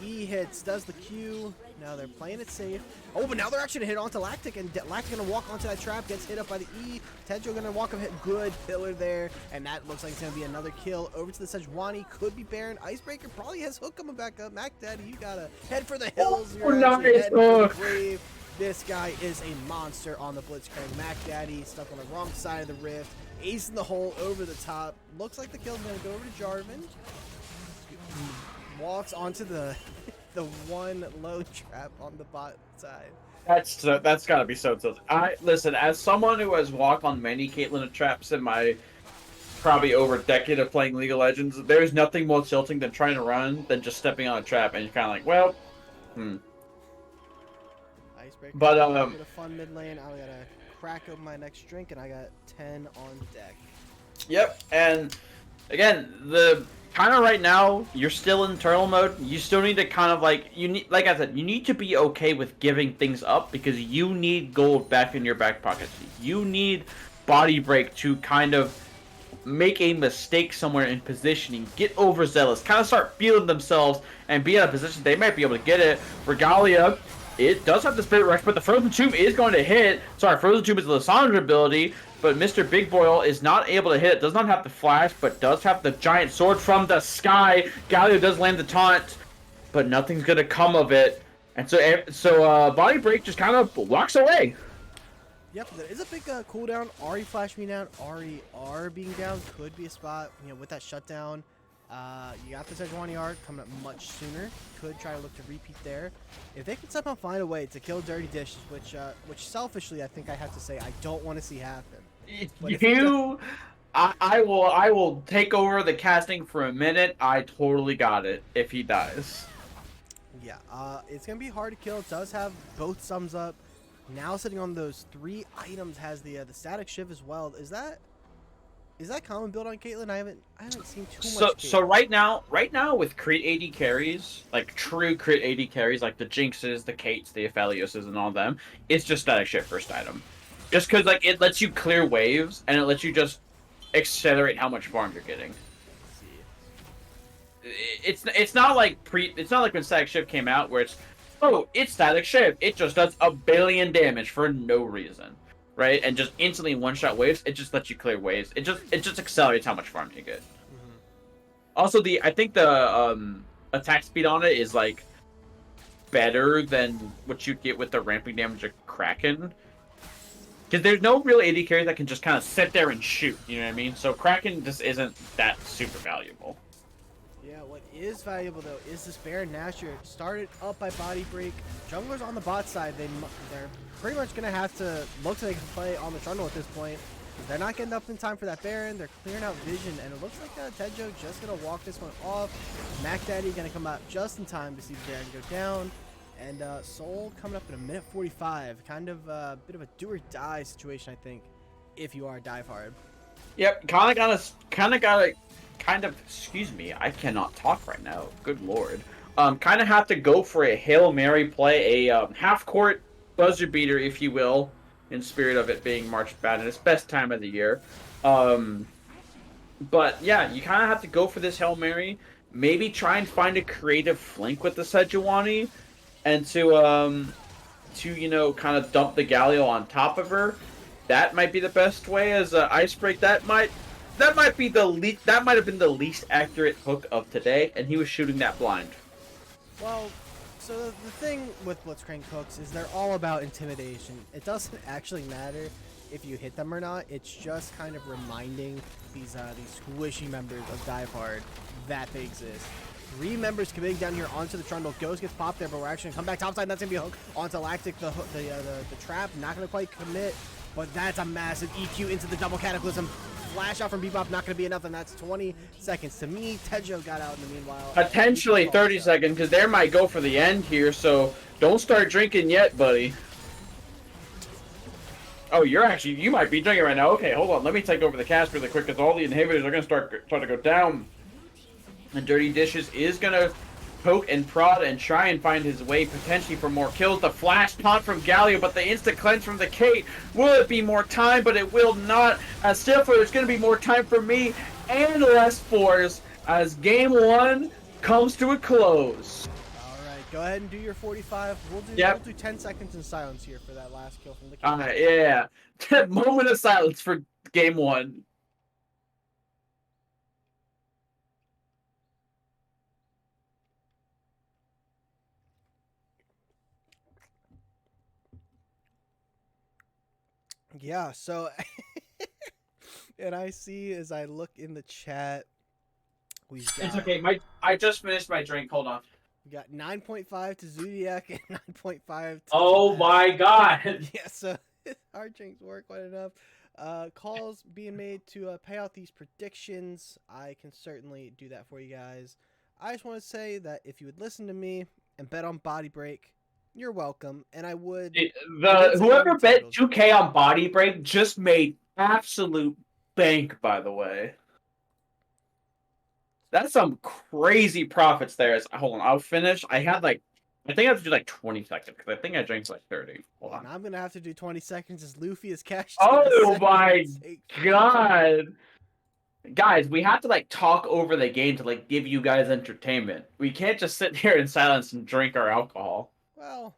E hits, does the Q. Now they're playing it safe. Oh, but now they're actually going to hit onto Lactic, and Lactic going to walk onto that trap, gets hit up by the E. Tedjo going to walk up, hit good pillar there, and that looks like it's going to be another kill. Over to the Sejuani, could be Baron. Icebreaker probably has Hook coming back up. Mac Daddy, you got to head for the hills. Oh, nice hook. This guy is a monster on the Blitzcrank. Mac Daddy stuck on the wrong side of the rift. Ace in the hole over the top. Looks like the kill's going to go over to Jarvan. Walks onto the the one low trap on the bot side. That's gotta be so tilted. Listen, as someone who has walked on many Caitlyn traps in my probably over a decade of playing League of Legends, there's nothing more tilting than trying to run than just stepping on a trap and you're kind of like, well, Icebreaker. But a bit of fun mid lane. I gotta crack open my next drink, and I got 10 on deck. Yep, and again, the kind of right now you're still in turtle mode. You still need to kind of like like I said, you need to be okay with giving things up because you need gold back in your back pocket. You need BodyBreak to kind of make a mistake somewhere in positioning, get overzealous, kind of start feeling themselves, and be in a position they might be able to get it. Regalia, it does have the Spirit Rush, but the Frozen Tomb is going to hit. Sorry, Frozen Tomb is a Lissandra ability, but Mr. Big Boil is not able to hit. It does not have the flash, but does have the giant sword from the sky. Galio does land the taunt, but nothing's going to come of it. And so BodyBreak just kind of walks away. Yep, there is a big cooldown. Ahri flash me down. Ahri R being down could be a spot. You know, with that shutdown, you got the Sejuani R coming up much sooner. Could try to look to repeat there. If they can somehow find a way to kill Dirty Dishes, which selfishly I think I have to say I don't want to see happen. I will take over the casting for a minute. I totally got it if he dies. Yeah, it's gonna be hard to kill. It does have both sums up. Now sitting on those 3 items has the static shiv as well. Is that common build on Caitlyn? I haven't seen too much. So right now with crit AD carries, like true crit AD carries, like the Jinxes, the Kates, the Aphelioses, and all them, it's just static shiv first item. Just because like it lets you clear waves and it lets you just accelerate how much farm you're getting. It's not like when static shiv came out where it's static shiv. It just does a billion damage for no reason, right? And just instantly one-shot waves. It just lets you clear waves. It just accelerates how much farm you get. Mm-hmm. Also, I think the attack speed on it is like better than what you get with the ramping damage of Kraken. Because there's no real AD carry that can just kind of sit there and shoot. You know what I mean? So Kraken just isn't that super valuable. Yeah, what is valuable though is this Baron Nashor started up by BodyBreak. Junglers on the bot side, they're pretty much gonna have to look so they can play on the Trundle at this point. They're not getting up in time for that Baron. They're clearing out vision, and it looks like Tejo just gonna walk this one off. Mac Daddy gonna come out just in time to see the Baron go down. And Soul coming up in a minute 45. Kind of a bit of a do or die situation, I think, if you are a dive hard. Yep, excuse me, I cannot talk right now. Good lord. Kind of have to go for a Hail Mary play, a half-court buzzer beater, if you will, in spirit of it being March Madness, best time of the year. But yeah, you kind of have to go for this Hail Mary. Maybe try and find a creative flank with the Sejuani, and to you know, kind of dump the Galio on top of her. That might be the best way as an Icebreak. That might have been the least accurate hook of today, and he was shooting that blind. Well, so the thing with Blitzcrank hooks is they're all about intimidation. It doesn't actually matter if you hit them or not. It's just kind of reminding these squishy members of Dive Hard that they exist. 3 members committing down here onto the Trundle. Ghost gets popped there, but we're actually going to come back topside. That's going to be a hook onto Lactic. The trap, not going to quite commit, but that's a massive EQ into the double Cataclysm. Flash out from Bebop, not going to be enough, and that's 20 seconds. To me, Tejo got out in the meanwhile. Potentially 30 seconds, because they might go for the end here, so don't start drinking yet, buddy. Oh, you might be drinking right now. Okay, hold on. Let me take over the cast really quick, because all the inhibitors are going to start to go down. And Dirty Dishes is going to poke and prod and try and find his way potentially for more kills. The flash taunt from Galio, but the instant cleanse from the Kate. Will it be more time? But it will not. As Stifler, it's going to be more time for me and less Force as game 1 comes to a close. All right, go ahead and do your 45. We'll do 10 seconds in silence here for that last kill from the Kate. Yeah. Moment of silence for game 1. Yeah, so and I see as I look in the chat, we've It's got okay. I just finished my drink. Hold on. we got 9.5 to Zodiac and 9.5 to Oh Vlad. my god. Yeah, so our drinks were quite enough. Calls being made to pay out these predictions. I can certainly do that for you guys. I just want to say that if you would listen to me and bet on Body Break, you're welcome. And I would The say you're whoever bet entitled. 2K on Body Break just made absolute bank. By the way, that's some crazy profits there. Hold on, I'll finish. I think I have to do like 20 seconds because I think I drank like 30. Hold Well, on. now I'm gonna have to do 20 seconds as Luffy is cashed in the Oh second my take. god. Guys, we have to like talk over the game to like give you guys entertainment. We can't just sit here in silence and drink our alcohol. Well,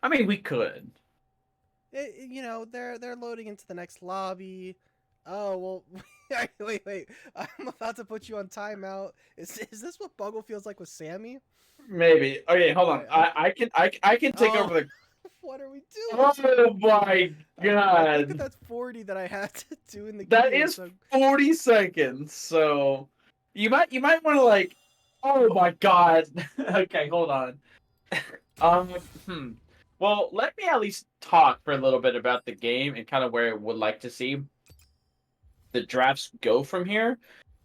I mean, we could. they're loading into the next lobby. Oh well, wait. I'm about to put you on timeout. Is this what Buggle feels like with Sammy? Maybe. Okay, hold All on. right. I can take Oh, over the. what are we doing? Oh my I think that god. that's 40 that I had to do in the That game. is So 40 seconds. So you might want to like. Oh my god. Okay, hold on. Um. Hmm. Well, let me at least talk for a little bit about the game and kind of where I would like to see the drafts go from here.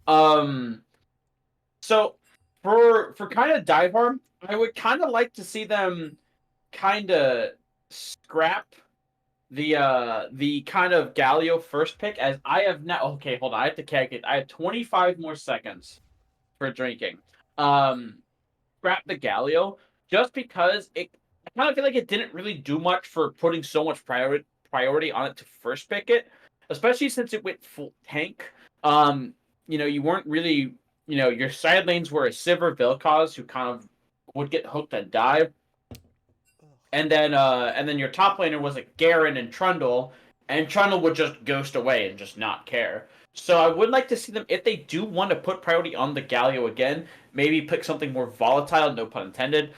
Um. So for kind of dive arm, I would kind of like to see them kind of scrap the kind of Galio first pick as I have now. Okay, hold on. I have to calculate. I have 25 more seconds for drinking. Um, Scrap the Galio just because I kind of feel like it didn't really do much for putting so much priority on it to first pick it, especially since it went full tank. Um, you weren't really, your side lanes were a Sivir Vilcaz who kind of would get hooked and die, and then your top laner was a Garen and Trundle, and Trundle would just ghost away and just not care. So I would like to see them, if they do want to put priority on the Galio again, maybe pick something more volatile, no pun intended,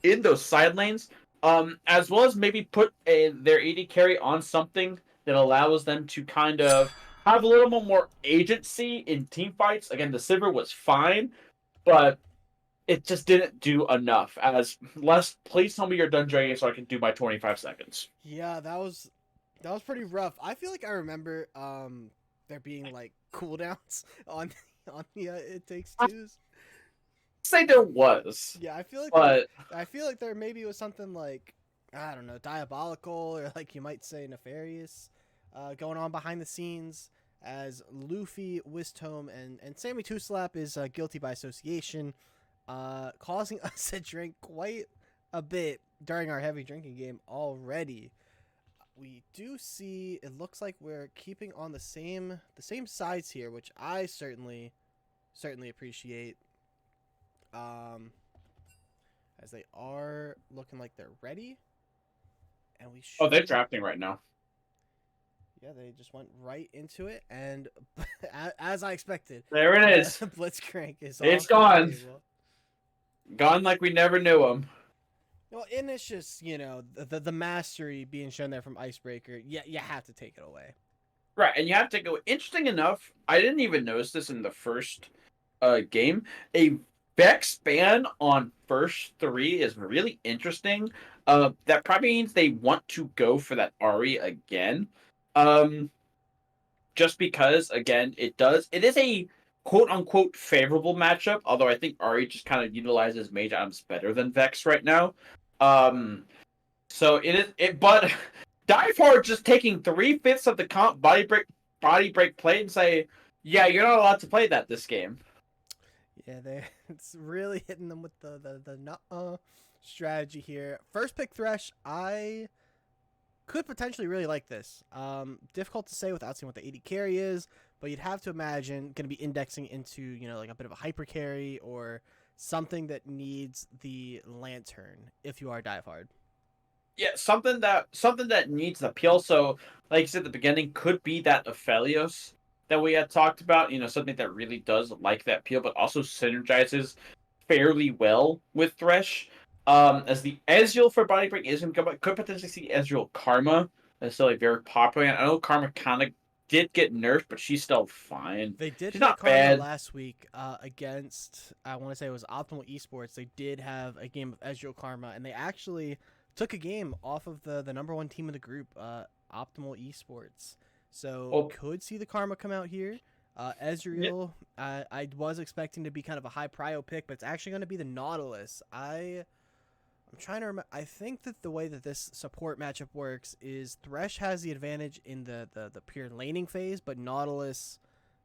in those side lanes, as well as maybe put their AD carry on something that allows them to kind of have a little bit more agency in team fights. Again, the Sivir was fine, but it just didn't do enough. Please tell me you're done drinking so I can do my 25 seconds. yeah, that was pretty rough. I feel like I remember there being like cooldowns on the It Takes I Twos. say there was, Yeah, but I feel like there maybe was something like, I don't know, diabolical, or like you might say nefarious, going on behind the scenes, as Luffy, Wisdom, and Sammy Two Slap is guilty by association, causing us to drink quite a bit during our heavy drinking game already. We do see it looks like we're keeping on the same sides here, which I certainly appreciate. Um, as they are looking like they're ready, and we oh, they're should. drafting right now. Yeah, they just went right into it, and as I expected, There it is. Blitzcrank is It's off the gone. table. Gone like we never knew him. Well, and it's just the mastery being shown there from Icebreaker. Yeah, you have to take it away. Right, and you have to go. Interesting enough, I didn't even notice this in the first game. A Vex ban on first three is really interesting. That probably means they want to go for that Ari again. Um, just because, again, it is a quote unquote favorable matchup. Although I think Ari just kind of utilizes mage items better than Vex right now. Um, so but Die Hard just taking 3/5 of the comp body break play and say, yeah, you're not allowed to play that this game. Yeah, they it's really hitting them with the strategy here. First pick Thresh, I could potentially really like this. Difficult to say without seeing what the 80 carry is, but you'd have to imagine going to be indexing into like a bit of a hyper carry or something that needs the lantern if you are dive hard. Yeah, something that needs the appeal. So, like you said at the beginning, could be that Aphelios that we had talked about. Something that really does like that appeal, but also synergizes fairly well with Thresh. As the Ezreal for Body Break isn't could potentially see Ezreal Karma necessarily very popular. And I know Karma kind of did get nerfed, but she's still fine. They did She's play not Karma bad. last week against, I want to say it was Optimal Esports. They did have a game of Ezreal Karma, and they actually took a game off of the number one team of the group, Optimal Esports. So Oh, could see the Karma come out here. yeah. Ezreal, I was expecting to be kind of a high prio pick, but it's actually going to be the Nautilus. I'm trying to remember. I think that the way that this support matchup works is Thresh has the advantage in the pure laning phase, but Nautilus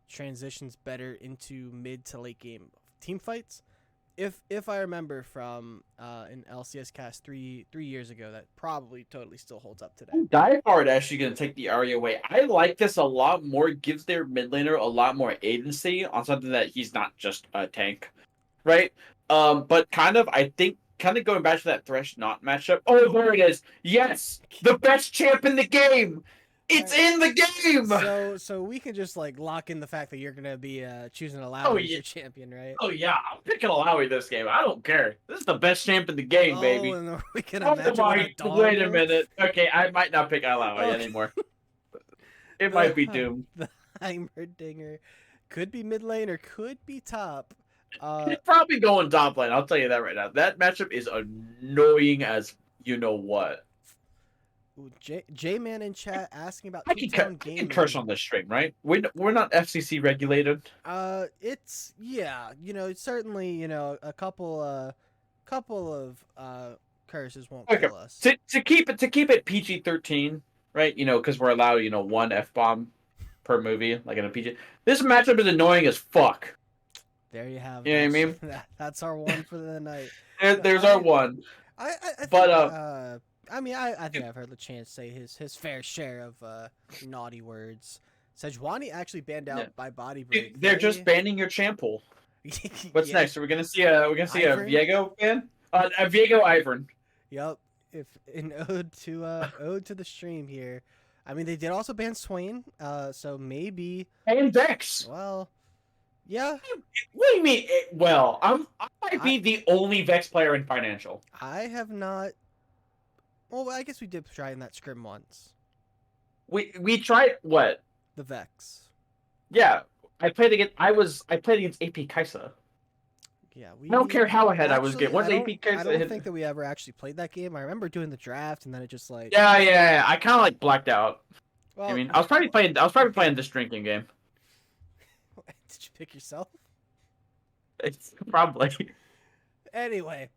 transitions better into mid to late game team fights. If I remember from an LCS cast three years ago, that probably totally still holds up today. Diehard actually going to take the Arya away. I like this a lot more. It gives their mid laner a lot more agency on something that he's not just a tank, right? But I think going back to that Thresh not matchup. Oh, there it is. Yes, the best champ in the game. All It's right. in the game. So we can just like lock in the fact that you're gonna be choosing Oh Alawi as yeah. your champion, right? Oh yeah. I'm picking Alawi this game. I don't care. This is the best champ in the game, Oh, baby. and we can Oh imagine what a my! Wait a doggo. minute. Okay, I might not pick Alawi Okay. anymore. It the might be doomed. the Heimerdinger could be mid lane or could be top. He's probably going top lane. I'll tell you that right now. That matchup is annoying as you know what. J Man in chat asking about I Two can Town I can curse Gaming. on this stream, right? We're not FCC regulated. It's yeah, it's certainly couple of curses won't Okay, kill us. to keep it PG-13, right? Because we're allowed one F-bomb per movie, like in a PG. This matchup is annoying as fuck. There you have You know what I it. mean? That's our one for the night. There's our one. I think But I mean I think I've heard the chance say his fair share of naughty words. Sejuani actually banned out yeah. by BodyBreak. They're just banning your champ pool. What's Yeah. next? Are we gonna see a Ivern? Viego ban? A Viego Ivern. Yep. If an ode to the stream here. I mean they did also ban Swain, so maybe And Vex. well yeah. What do you mean? Well, I might be the only Vex player in Financial. I have not. Well, I guess we did try in that scrim once. We tried what? The Vex. Yeah, I played against AP Kaisa. Yeah, I don't care how ahead I was getting. Once I AP Kaisa don't hit. think that we ever actually played that game. I remember doing the draft, and then it just like. Yeah. I kind of like blacked out. Well, I mean, I was probably playing this drinking game. did you pick yourself? It's probably. Anyway,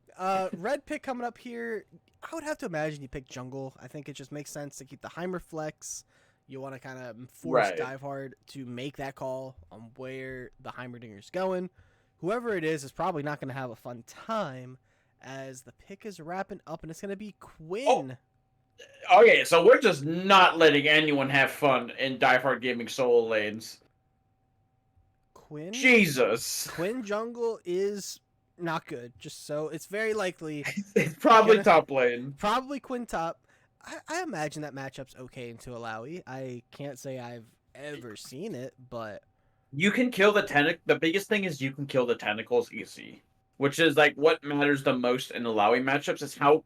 red pick coming up here. I would have to imagine you pick jungle. I think it just makes sense to keep the Heimer flex. You want to kind of force Right. Dive Hard to make that call on where the Heimerdinger's going. Whoever it is probably not going to have a fun time as the pick is wrapping up, and it's going to be Quinn. Okay, so we're just not letting anyone have fun in Die Hard Gaming solo lanes. Quinn? Jesus. Quinn jungle is not good. Just so it's very likely. It's probably top lane. Probably Quinn top. I imagine that matchup's okay into Alawi. I can't say I've ever seen it, but You can kill the tentac. The biggest thing is you can kill the tentacles easy, which is like what matters the most in Alawi matchups. Is how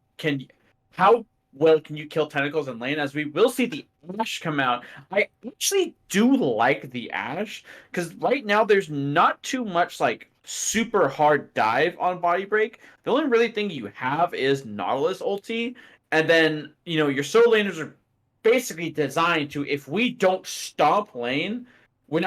well can you kill tentacles in lane? As we will see the Ash come out. I actually do like the Ash because right now there's not too much like super hard dive on body break. The only really thing you have is Nautilus ulti, and then your solo laners are basically designed to, if we don't stomp lane, we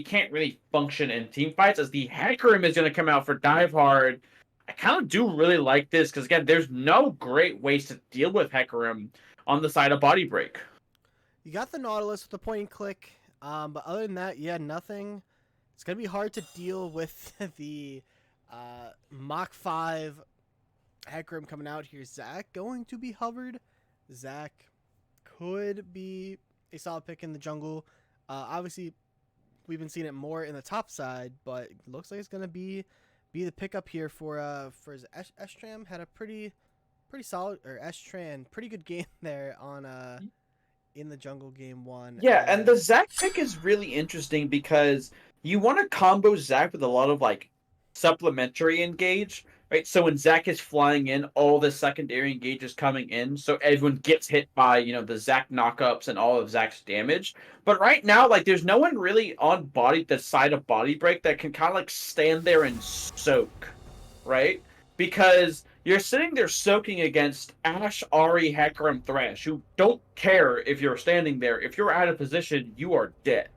can't really function in team fights, as the Hecarim is going to come out for dive hard. I kind of do really like this because again, there's no great ways to deal with Hecarim on the side of body break. you got the Nautilus with the point and click. But other than that, yeah, nothing. It's gonna be hard to deal with the Mach 5 Hecarim coming out here. Zach going to be hovered. Zach could be a solid pick in the jungle. Obviously, we've been seeing it more in the top side, but it looks like it's gonna be the pickup here for his Estram. Had a pretty solid, or Estran, pretty good game there on in the jungle game 1. Yeah, and the Zac pick is really interesting because you want to combo Zac with a lot of like supplementary engage. right? So when Zach is flying in, all the secondary engages coming in, so everyone gets hit by, the Zach knockups and all of Zach's damage. But right now, like, there's no one really on the side of body break that can kind of like stand there and soak, right? Because you're sitting there soaking against Ash, Ari, Hecker, and Thresh, who don't care if you're standing there. If you're out of position, you are dead,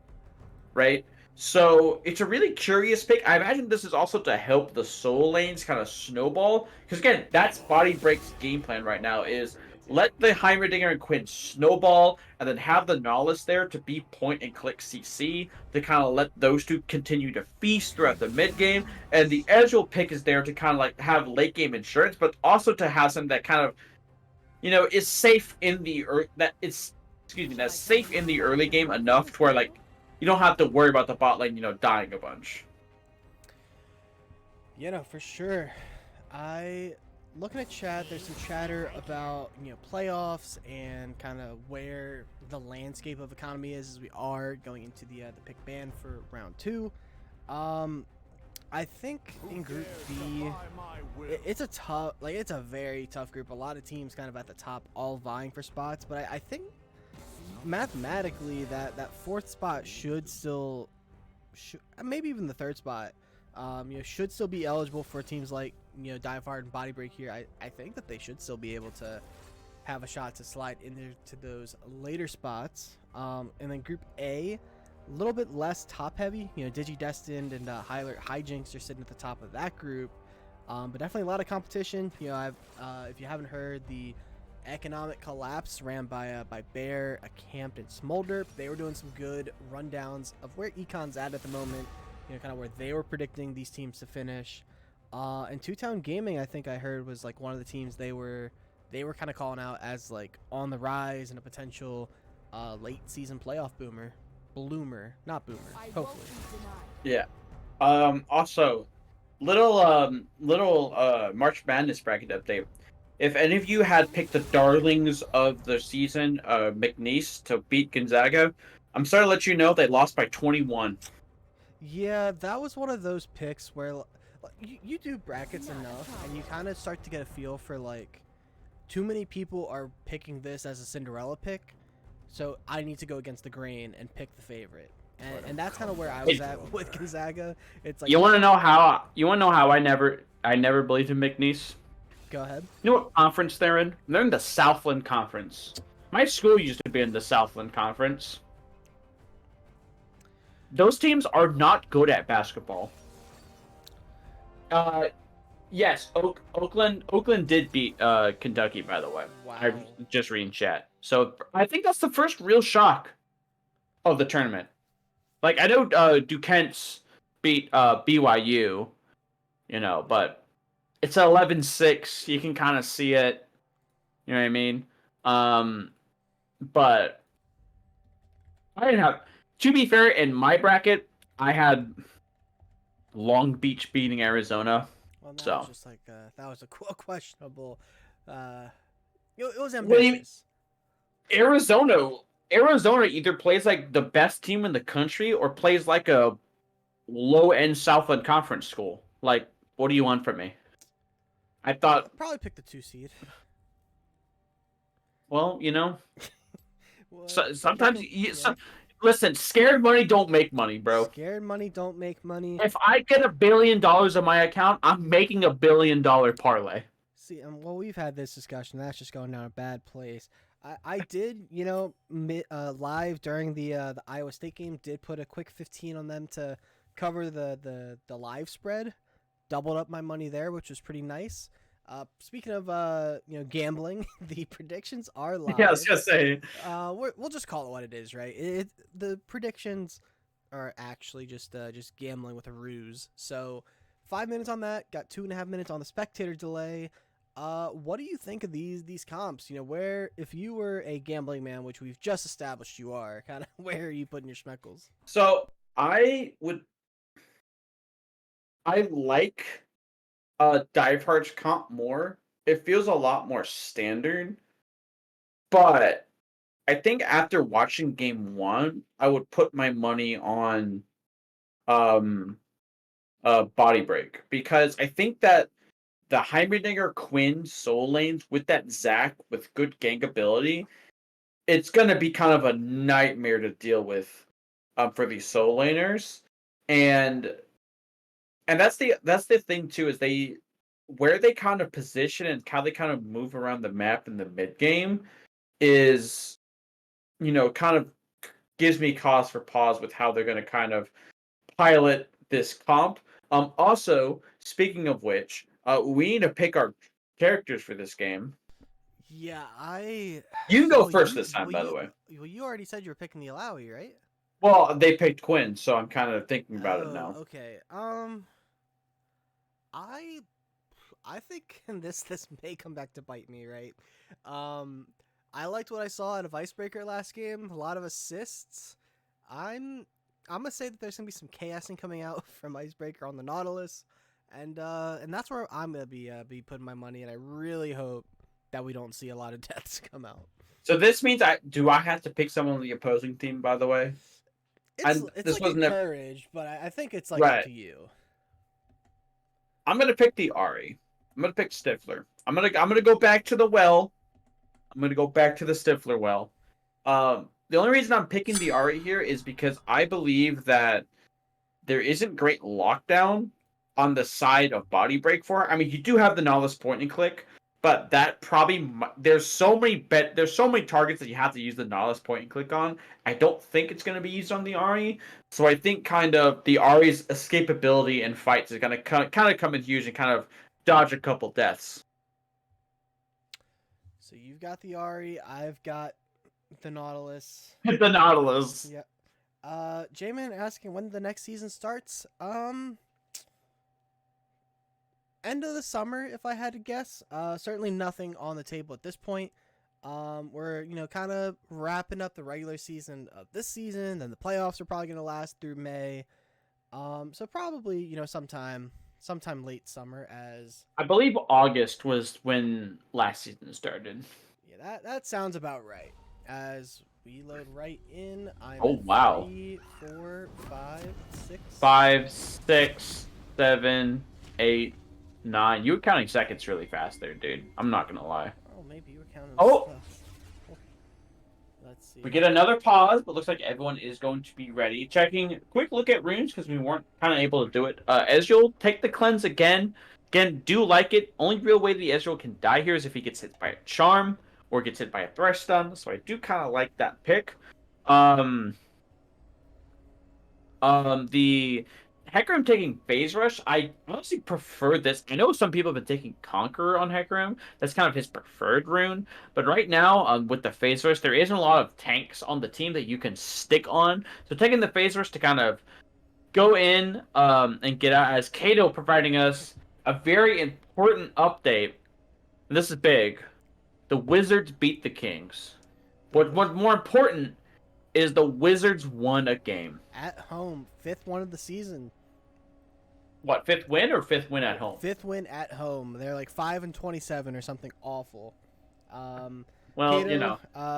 right? So it's a really curious pick. I imagine this is also to help the soul lanes kind of snowball. Because again, that's Body Break's game plan right now is let the Heimerdinger and Quinn snowball and then have the Nihilus there to be point and click CC to kind of let those two continue to feast throughout the mid game. And the Edgel pick is there to kind of like have late game insurance, but also to have something that kind of, is safe in the that's safe in the early game enough to where like you don't have to worry about the bot lane, dying a bunch. For sure. Looking at chat, there's some chatter about playoffs and kind of where the landscape of economy is as we are going into the pick ban for round 2. I think in Group B, it's a very tough group. A lot of teams kind of at the top, all vying for spots. But I think mathematically that fourth spot should still, maybe even the third spot, should still be eligible for teams like Diehard and BodyBreak here. I think that they should still be able to have a shot to slide into those later spots. And then Group A, a little bit less top heavy. DigiDestined and Hijinks are sitting at the top of that group. But definitely a lot of competition. If you haven't heard, the economic collapse ran by Bear, Camped, and Smolder. They were doing some good rundowns of where Econ's at the moment. Kind of where they were predicting these teams to finish. And Two Town Gaming, I think I heard, was like one of the teams they were kind of calling out as like on the rise and a potential late season playoff bloomer, not boomer, hopefully. Yeah. Also, little March Madness bracket update. If any of you had picked the darlings of the season, McNeese to beat Gonzaga, I'm sorry to let you know they lost by 21. Yeah, that was one of those picks where you do brackets enough and you kind of start to get a feel for like too many people are picking this as a Cinderella pick, so I need to go against the grain and pick the favorite. And that's kind of where I was at with Gonzaga. It's like you want to know how I never believed in McNeese? Go ahead. You know what conference they're in? They're in the Southland Conference. My school used to be in the Southland Conference. Those teams are not good at basketball. Yes, Oakland did beat Kentucky, by the way. Wow. I'm just reading chat. So I think that's the first real shock of the tournament. Like, I know Duquesne's beat BYU, but it's 11-6. You can kind of see it. You know what I mean? But I didn't have... To be fair, in my bracket, I had Long Beach beating Arizona. Well, that so was just like that was a questionable. It was ambitious. Arizona either plays like the best team in the country or plays like a low-end Southland Conference school. Like, what do you want from me? I thought I'd probably pick the 2 seed. Well, Well, sometimes listen, scared money don't make money, bro. Scared money don't make money. If I get $1 billion on my account, I'm making $1 billion parlay. See, well, we've had this discussion. That's just going down a bad place. I did, live during the Iowa State game, did put a quick 15 on them to cover the live spread. Doubled up my money there, which was pretty nice. Speaking of gambling, the predictions are live. Yeah, I was just saying. We'll just call it what it is, right? The predictions are actually just gambling with a ruse. So 5 minutes on that, got 2.5 minutes on the spectator delay. What do you think of these comps? Where, if you were a gambling man, which we've just established you are, kind of where are you putting your schmeckles? So I like Diveheart's comp more. It feels a lot more standard. But I think after watching game 1, I would put my money on Body Break, because I think that the Heimerdinger Quinn soul lanes with that Zac with good gank ability, it's gonna be kind of a nightmare to deal with for these soul laners. And that's the thing too, is they where they kind of position and how they kind of move around the map in the mid game is, kind of gives me cause for pause with how they're going to kind of pilot this comp. Also, speaking of which, we need to pick our characters for this game. Yeah, You can go first this time, by the way. you already said you were picking the Alawi, right? Well, they picked Quinn, so I'm kind of thinking about it Oh, now. okay. I I think this may come back to bite me, right? Um, I liked what I saw out of Icebreaker last game. A lot of assists. I'm gonna say that there's gonna be some chaosing coming out from Icebreaker on the Nautilus, and that's where I'm gonna be putting my money. And I really hope that we don't see a lot of deaths come out. So this means I have to pick someone on the opposing team, by the way? It's This like wasn't encouraged, but I think it's like up right. to you. I'm gonna pick the Ari. I'm gonna pick Stifler. I'm gonna go back to the well. I'm gonna go back to the Stifler well. The only reason I'm picking the Ari here is because I believe that there isn't great lockdown on the side of BodyBreak for her. I mean, you do have the Nautilus point and click, but that probably there's so many targets that you have to use the Nautilus point and click on. I don't think it's going to be used on the Ari, so I think kind of the Ari's escapability in fights is going to kind of come into use and kind of dodge a couple deaths. So you've got the Ari, I've got the Nautilus. The Nautilus. Yep. J-Man asking when the next season starts. End of the summer, if I had to guess. Certainly nothing on the table at this point. We're kind of wrapping up the regular season of this season, then the playoffs are probably gonna last through May. So probably sometime late summer, as I believe August was when last season started. yeah, that sounds about right. As we load right in, I'm Oh, at wow. 3, 4, 5, 6. 5, 6, 7, 8, 9. You were counting seconds really fast there, dude. I'm not gonna lie. Oh, maybe you were counting. Oh! Stuff. Let's see. We get another pause, but looks like everyone is going to be ready. Checking quick look at runes because we weren't kind of able to do it. Ezreal, take the cleanse again. Again, do like it. Only real way the Ezreal can die here is if he gets hit by a charm or gets hit by a thresh stun. So I do kind of like that pick. The Hecarim taking Phase Rush, I honestly prefer this. I know some people have been taking Conqueror on Hecarim. That's kind of his preferred rune. But right now, with the Phase Rush, there isn't a lot of tanks on the team that you can stick on. So taking the Phase Rush to kind of go in and get out, as Kato providing us a very important update. And this is big. The Wizards beat the Kings. What's more important is the Wizards won a game. At home, 5th one of the season. What, 5th win or 5th win at home? 5th win at home. They're like 5-27 or something awful. Well, Kato,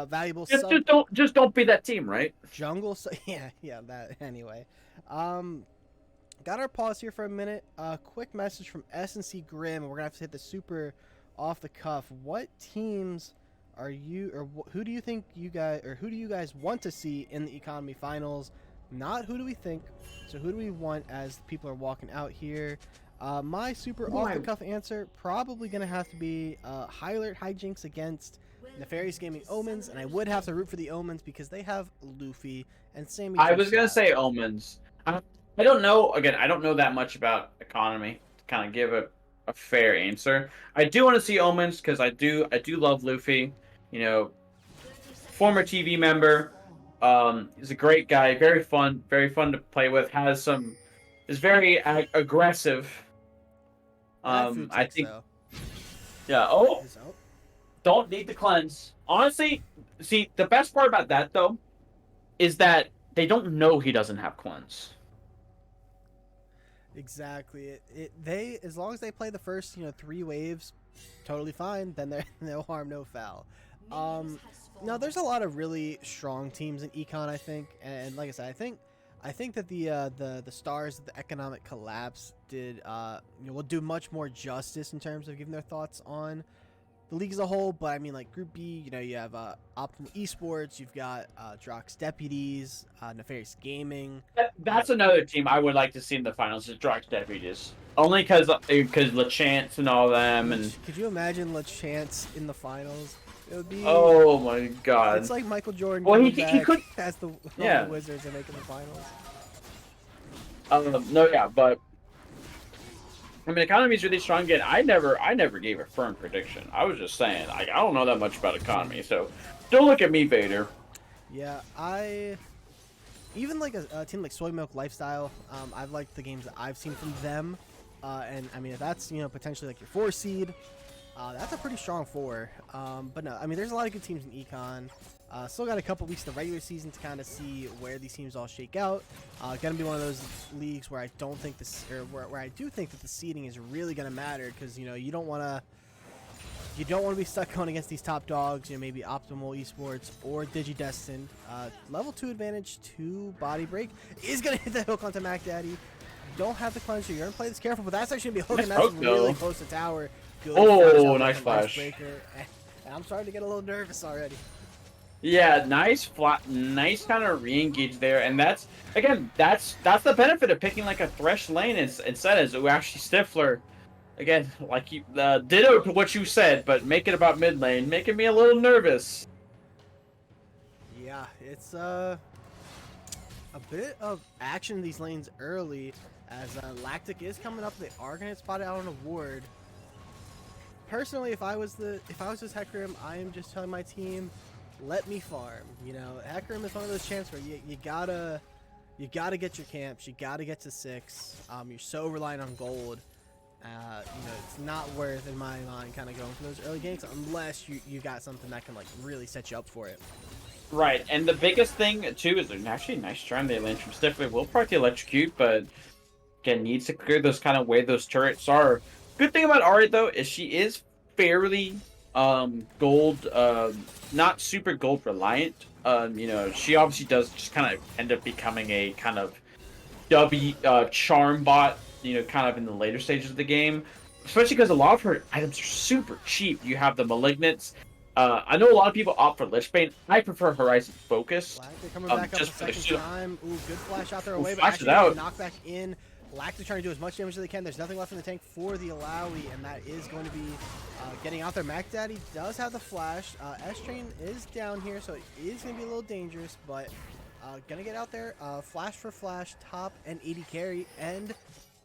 valuable just don't be that team, right? Jungle. Yeah, that anyway. Got our pause here for a minute. Quick message from S&C Grim. We're gonna have to hit the super off the cuff. What teams are you, or who do you think you guys, or who do you guys want to see in the economy finals? Not who do we think, so who do we want as people are walking out here? My super off the cuff answer probably gonna have to be Hylert Hijinks against Nefarious Gaming Omens, and I would have to root for the Omens because they have Luffy and Sammy. I was gonna say Omens. I don't know. Again, I don't know that much about economy to kind of give a fair answer. I do want to see Omens because I do love Luffy. Former TV member. He's a great guy. Very fun to play with. Is very aggressive. I think. Though. Yeah. Oh. Don't need the cleanse. Honestly, see, the best part about that though is that they don't know he doesn't have cleanse. Exactly. They as long as they play the first 3 waves, totally fine. Then they're no harm, no foul. Now there's a lot of really strong teams in Econ, I think, and like I said, I think I think that the stars of the economic collapse did will do much more justice in terms of giving their thoughts on the league as a whole. But I mean, like Group B, you have Optimal Esports, you've got Drox Deputies, Nefarious Gaming. That's another team I would like to see in the finals. Is Drox Deputies, only because LeChance and all them, and Could you imagine LeChance in the finals? It would be. oh my god, It's like Michael Jordan well, coming he back could, as the yeah. Wizards and making the finals. No, yeah, but I mean, the economy is really strong. Again, I never gave a firm prediction. I was just saying, like, I don't know that much about economy, so don't look at me, Vader. Yeah, even like a team like Soy Milk Lifestyle. I've liked the games that I've seen from them, and I mean, if that's potentially like your 4 seed, that's a pretty strong 4. But no, I mean, there's a lot of good teams in Econ. Still got a couple weeks of the regular season to kind of see where these teams all shake out. Gonna be one of those leagues where I don't think this, or where I do think that the seeding is really gonna matter, because you don't want to be stuck going against these top dogs. Maybe Optimal Esports or DigiDestined. Level 2 advantage to BodyBreak is gonna hit the hook onto Mac Daddy. Don't have the cleanser. You're gonna play this careful, but that's actually gonna be a hook, and that's really close to tower. Good oh, nice flash. And I'm starting to get a little nervous already. Yeah, nice kind of re-engage there, and that's the benefit of picking like a Thresh lane instead as actually Stifler. Again, like you ditto to what you said, but make it about mid lane, making me a little nervous. Yeah, it's a bit of action in these lanes early, as Lactic is coming up. They are gonna spot out on a ward. Personally, if I was this Hecarim, I am just telling my team, let me farm. Hecarim is one of those champs where you gotta get your camps, you gotta get to 6. You're so reliant on gold. It's not worth, in my mind, kind of going for those early ganks unless you got something that can like really set you up for it. Right, and the biggest thing too is actually a nice charm they land from Stifler. Will probably electrocute, but again needs to clear those kind of way those turrets are. Good thing about Ari though is she is fairly gold, not super gold reliant. She obviously does just kind of end up becoming a kind of charm bot, kind of in the later stages of the game, especially because a lot of her items are super cheap. You have the Malignants. I know a lot of people opt for Lichbane. I prefer Horizon Focus. Lactic coming back up just a second time. Ooh, good flash out there away, but flash actually knock back in. Lactic trying to do as much damage as they can. There's nothing left in the tank for the Alawi, and that is going to be getting out there. Mac Daddy does have the flash. S-Train is down here, so it is going to be a little dangerous, but gonna get out there. Flash for flash, top and 80 carry, and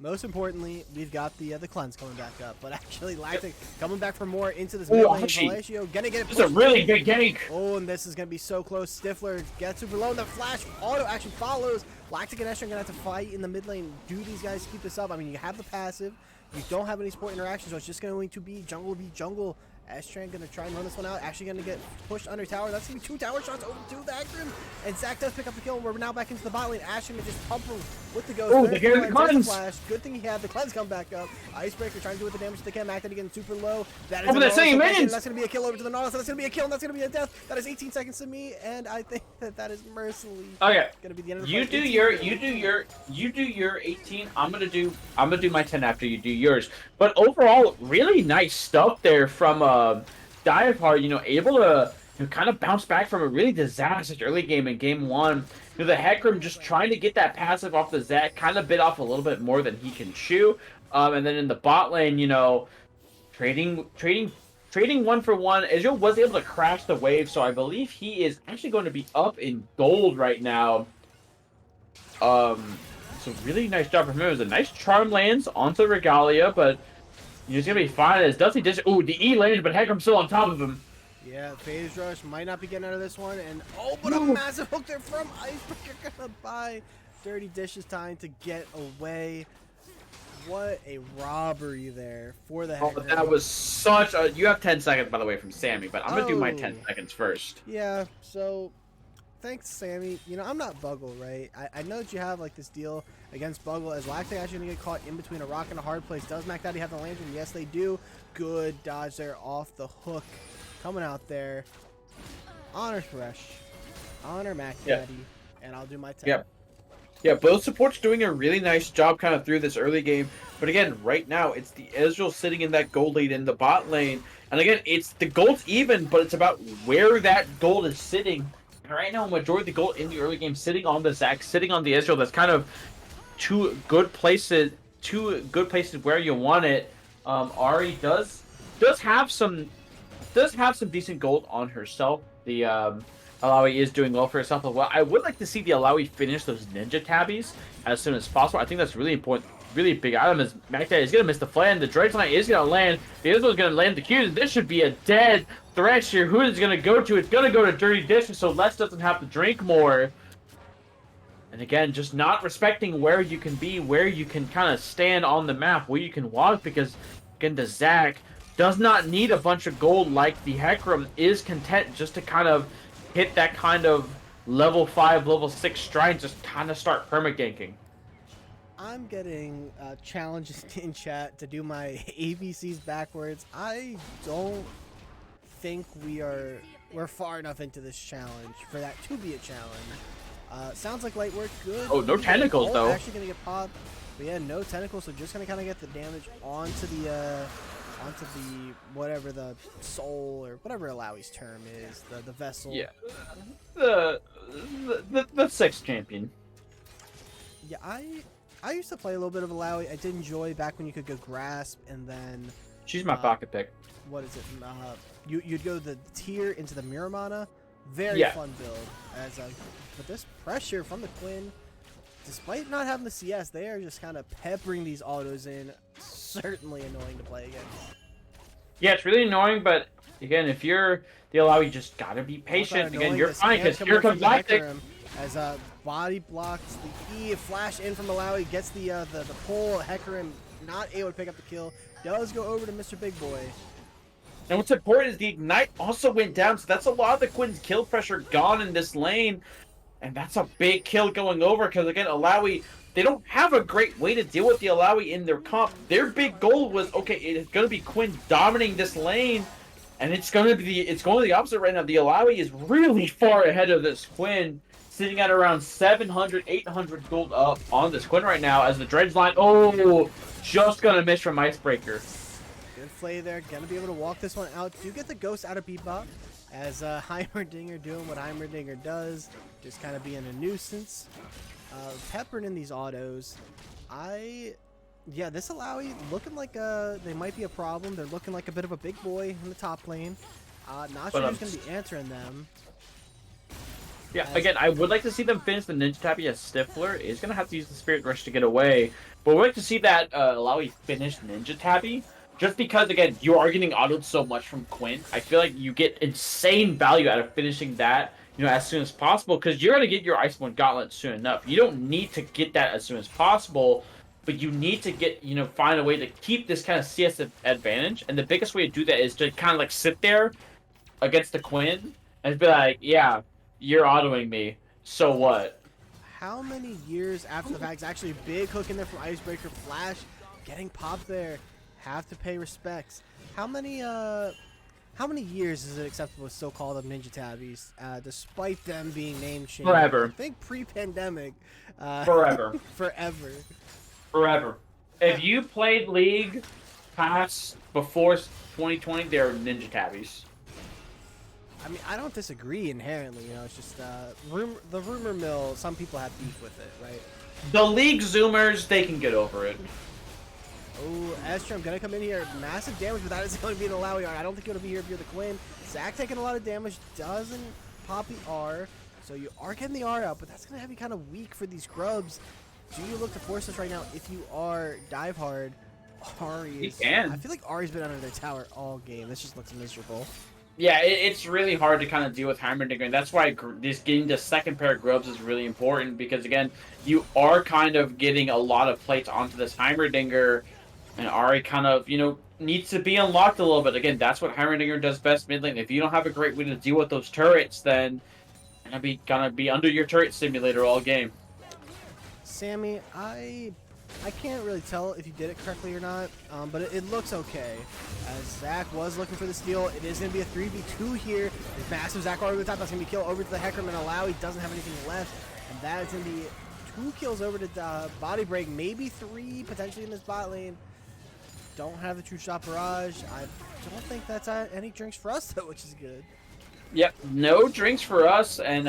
most importantly, we've got the cleanse coming back up. But actually, Lactic coming back for more into this mid lane. Palacio gonna get it. This is a really big gank. Oh, and this is gonna be so close. Stifler gets super low, and the flash auto action follows. Lactic and Esther are gonna have to fight in the mid lane. Do these guys keep this up? I mean, you have the passive, you don't have any support interaction, so it's just going to be jungle. S-Tran gonna try and run this one out. Actually gonna get pushed under tower. That's gonna be 2 tower shots over to the Hecarim. And Zach does pick up the kill. We're now back into the bot lane. Ash gonna just pump her with the ghost. Oh, the cleanse. Flash. Good thing he had the cleanse come back up. Icebreaker trying to do with the damage they can. Mac Daddy getting super low. That is over the same minions. That's gonna be a kill over to the Nautilus. That's gonna be a kill, and that's gonna be a death. That is 18 seconds to me, and I think that is mercilessly gonna be the end of the fight. You do your 18. I'm gonna do my 10 after you do yours. But overall, really nice stuff there from Diehard, able to kind of bounce back from a really disastrous early game in game 1. The Hecarim just trying to get that passive off the Zach, kind of bit off a little bit more than he can chew. And then in the bot lane, trading 1 for 1. Israel was able to crash the wave, so I believe he is actually going to be up in gold right now. So really nice job from him. It was a nice charm lands onto Regalia, but he's gonna be fine as Dusty Dish. Ooh, the E landed, but Hecarim's still on top of him. Yeah, Phase Rush might not be getting out of this one, and but a massive hook there from Icebreaker. Gonna buy Dirty Dish's time to get away. What a robbery there for the Hecarim. That was such a. You have 10 seconds, by the way, from Sammy, but I'm gonna do my 10 seconds first. Yeah, so thanks, Sammy. I'm not Buggle, right? I know that you have like this deal against Buggle, as Lactic actually gonna get caught in between a rock and a hard place. Does Mac Daddy have the lantern? Yes, they do. Good dodge there off the hook. Coming out there. Honor Thresh. Honor Mac Daddy. And I'll do my 10. Yep. Yeah, both supports doing a really nice job kind of through this early game. But again, right now, it's the Ezreal sitting in that gold lead in the bot lane. And again, it's the gold's even, but it's about where that gold is sitting. And right now, majority of the gold in the early game sitting on the Zac, sitting on the Ezreal. That's kind of two good places where you want it. Ari does have some decent gold on herself. The Alawi is doing well for herself as well. I would like to see the Alawi finish those ninja tabbies as soon as possible. I think that's really important. Really big item is Magda is gonna miss the flan. The Dredge line is gonna land. The Israel's gonna land the Qs. This should be a dead thresh here. Who is gonna go to? It's gonna go to Dirty Dishes, so Les doesn't have to drink more. And again, just not respecting where you can be, where you can kind of stand on the map, where you can walk, because again, the Zac does not need a bunch of gold like the Hecarim is content just to kind of hit that kind of level 5, level 6 stride, just kind of start permaganking. I'm getting challenges in chat to do my ABCs backwards. I don't think we're far enough into this challenge for that to be a challenge. Sounds like light work, good. Oh, no tentacles though. Actually gonna get popped, but yeah, no tentacles. So just gonna kind of get the damage onto the whatever the soul or whatever Alawi's term is, the vessel. Yeah, the sixth champion. Yeah, I used to play a little bit of Alawi. I did enjoy back when you could go grasp and then. She's my pocket pick. What is it? You'd go the tier into the Miramana. Very fun build. But this pressure from the Quinn, despite not having the CS, they are just kind of peppering these autos in. Certainly annoying to play against. Yeah, it's really annoying, but again, if you're the Alawi, you just gotta be patient. Again, you're fine, because here comes Lactic. As body blocks the E, flash in from Alawi, gets the pull. Hecarim not able to pick up the kill. Does go over to Mr. Big Boy. And what's important is the Ignite also went down, so that's a lot of the Quinn's kill pressure gone in this lane. And that's a big kill going over, because again, Alawi, they don't have a great way to deal with the Alawi in their comp. Their big goal was, okay, it's going to be Quinn dominating this lane, and it's going the opposite right now. The Alawi is really far ahead of this Quinn, sitting at around 700, 800 gold up on this Quinn right now, as the Dredge line, just going to miss from Icebreaker. Good play there, gonna be able to walk this one out. Do get the ghost out of Bebop, as Heimerdinger doing what Heimerdinger does, just kind of being a nuisance. Peppering in these autos. This Alawi looking like they might be a problem. They're looking like a bit of a big boy in the top lane. Not sure who's gonna be answering them. Yeah, again, I would like to see them finish the Ninja Tabi, as Stifler is going to have to use the Spirit Rush to get away. But we'd like to see that Alawi finish Ninja Tabi. Just because, again, you are getting autoed so much from Quinn. I feel like you get insane value out of finishing that, as soon as possible. Because you're going to get your Iceborne Gauntlet soon enough. You don't need to get that as soon as possible. But you need to get, find a way to keep this kind of CS advantage. And the biggest way to do that is to kind of like sit there against the Quinn and be like, yeah, you're autoing me, so what? How many years after the fact? Actually, a big hook in there from Icebreaker. Flash getting popped there. Have to pay respects. How many years is it acceptable to still call them Ninja Tabbies, despite them being name changed? Forever. I think pre-pandemic. Forever. Forever. If you played League past before 2020, they're Ninja Tabbies. I mean, I don't disagree inherently. It's just the rumor mill. Some people have beef with it, right? The League Zoomers, they can get over it. Oh, Astrum gonna come in here. Massive damage without it going to be an Alawi R. I don't think it'll be here if you're the Quinn. Zac taking a lot of damage. Doesn't pop the R. So you are getting the R out, but that's gonna have you kind of weak for these grubs. Do you look to force this right now? If you are dive hard, Ari is. I feel like Ari's been under their tower all game. This just looks miserable. Yeah, it's really hard to kind of deal with Heimerdinger, and that's why getting the second pair of grubs is really important, because, again, you are kind of getting a lot of plates onto this Heimerdinger, and Ari kind of, needs to be unlocked a little bit. Again, that's what Heimerdinger does best mid lane. If you don't have a great way to deal with those turrets, then you're gonna be under your turret simulator all game. Sammy, I can't really tell if you did it correctly or not, but it looks okay. As Zac was looking for the steal, it is going to be a 3v2 here. There's massive Zac over the top. That's going to be killed over to the Hecarim and Alawi. Doesn't have anything left, and that is going to be 2 kills over to BodyBreak, maybe 3 potentially in this bot lane. Don't have the true shot barrage. I don't think that's any drinks for us though, which is good. Yep, no drinks for us, and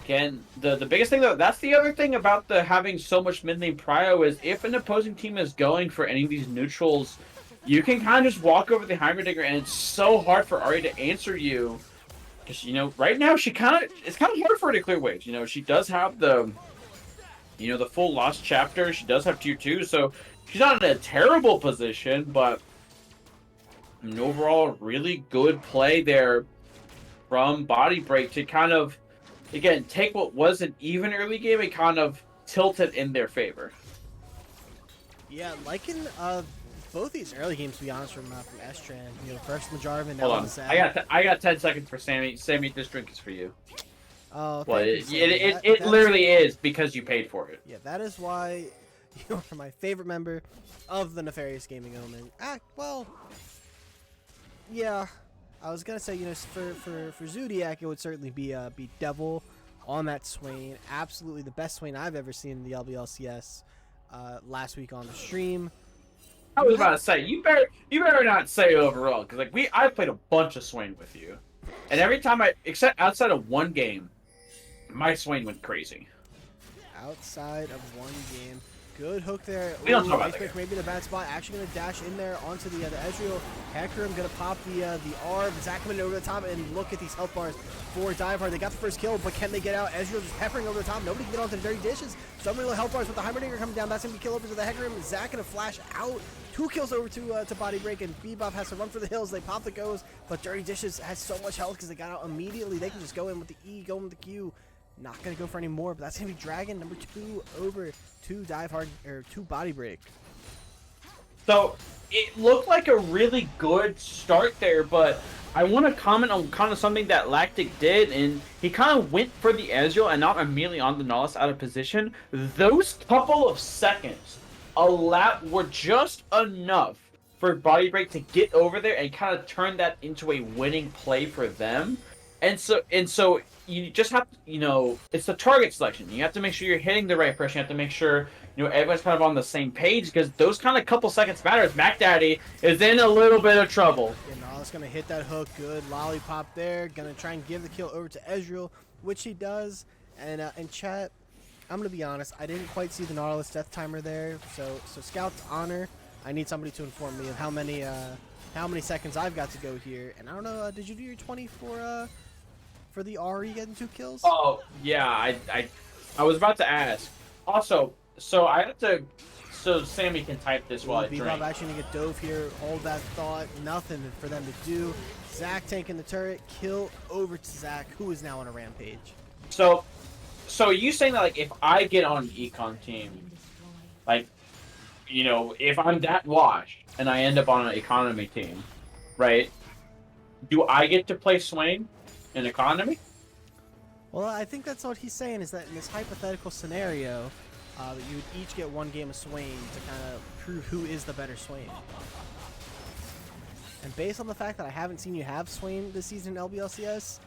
again, the biggest thing though, that's the other thing about the having so much mid lane prio is if an opposing team is going for any of these neutrals, you can kind of just walk over the Heimerdinger, and it's so hard for Ahri to answer you. Because, you know, right now it's kind of hard for her to clear waves. You know, she does have the full Lost Chapter. She does have tier 2, so she's not in a terrible position, but an overall really good play there from BodyBreak to kind of, again, take what was an even early game and kind of tilt it in their favor. Yeah, like in both these early games, to be honest, from S12, you know, first Majarvin, Hold on, I got 10 seconds for Sammy. Sammy, this drink is for you. Oh, well, it literally is because you paid for it. Yeah, that is why you are my favorite member of the Nefarious Gaming Omen. Well, yeah, I was gonna say, you know, for Zodiac, it would certainly be Devil on that Swain. Absolutely the best Swain I've ever seen in the LBLCS last week on the stream. I was about to say, you better not say overall, because like I played a bunch of Swain with you, and every time except outside of one game, my Swain went crazy. Outside of one game, good hook there. We don't talk about that. Maybe the bad spot. Actually gonna dash in there onto the Ezreal. Hecarim gonna pop the Arb. Zach coming over the top, and look at these health bars for Diehard. They got the first kill, but can they get out? Ezreal just peppering over the top. Nobody can get onto the dirty dishes. So many little health bars with the Heimerdinger coming down. That's gonna be kill over to the Hecarim. Zach gonna flash out. 2 kills over to BodyBreak, and Bebop has to run for the hills. They pop the goes, but Dirty Dishes has so much health because they got out immediately. They can just go in with the E, go in with the Q. Not gonna go for any more, but that's gonna be Dragon number 2 over to Diehard or to BodyBreak. So it looked like a really good start there, but I want to comment on kind of something that Lactic did, and he kind of went for the Ezreal and not immediately on the Nautilus out of position. Those couple of seconds were just enough for BodyBreak to get over there and kind of turn that into a winning play for them. And so you just have to, you know, it's the target selection. You have to make sure you're hitting the right person. You have to make sure, you know, everyone's kind of on the same page, because those kind of couple seconds matters. Mac Daddy is in a little bit of trouble. Yeah, Nautilus gonna hit that hook. Good lollipop there. Gonna try and give the kill over to Ezreal, which he does. And in chat, I'm gonna be honest, I didn't quite see the Nautilus death timer there. So Scout's honor, I need somebody to inform me of how many seconds I've got to go here. And I don't know, did you do your 20 for the Ahri getting 2 kills? Oh yeah, I was about to ask. Also, so I have to, so Sammy can type this while I drink. Bebop actually gonna get dove here. Hold that thought. Nothing for them to do. Zach taking the turret. Kill over to Zach, who is now on a rampage. So you saying that, like, if I get on an econ team, like, you know, if I'm that washed and I end up on an economy team, right? Do I get to play Swain in economy? Well, I think that's what he's saying, is that in this hypothetical scenario, you would each get 1 game of Swain to kind of prove who is the better Swain. And based on the fact that I haven't seen you have Swain this season in LBLCS,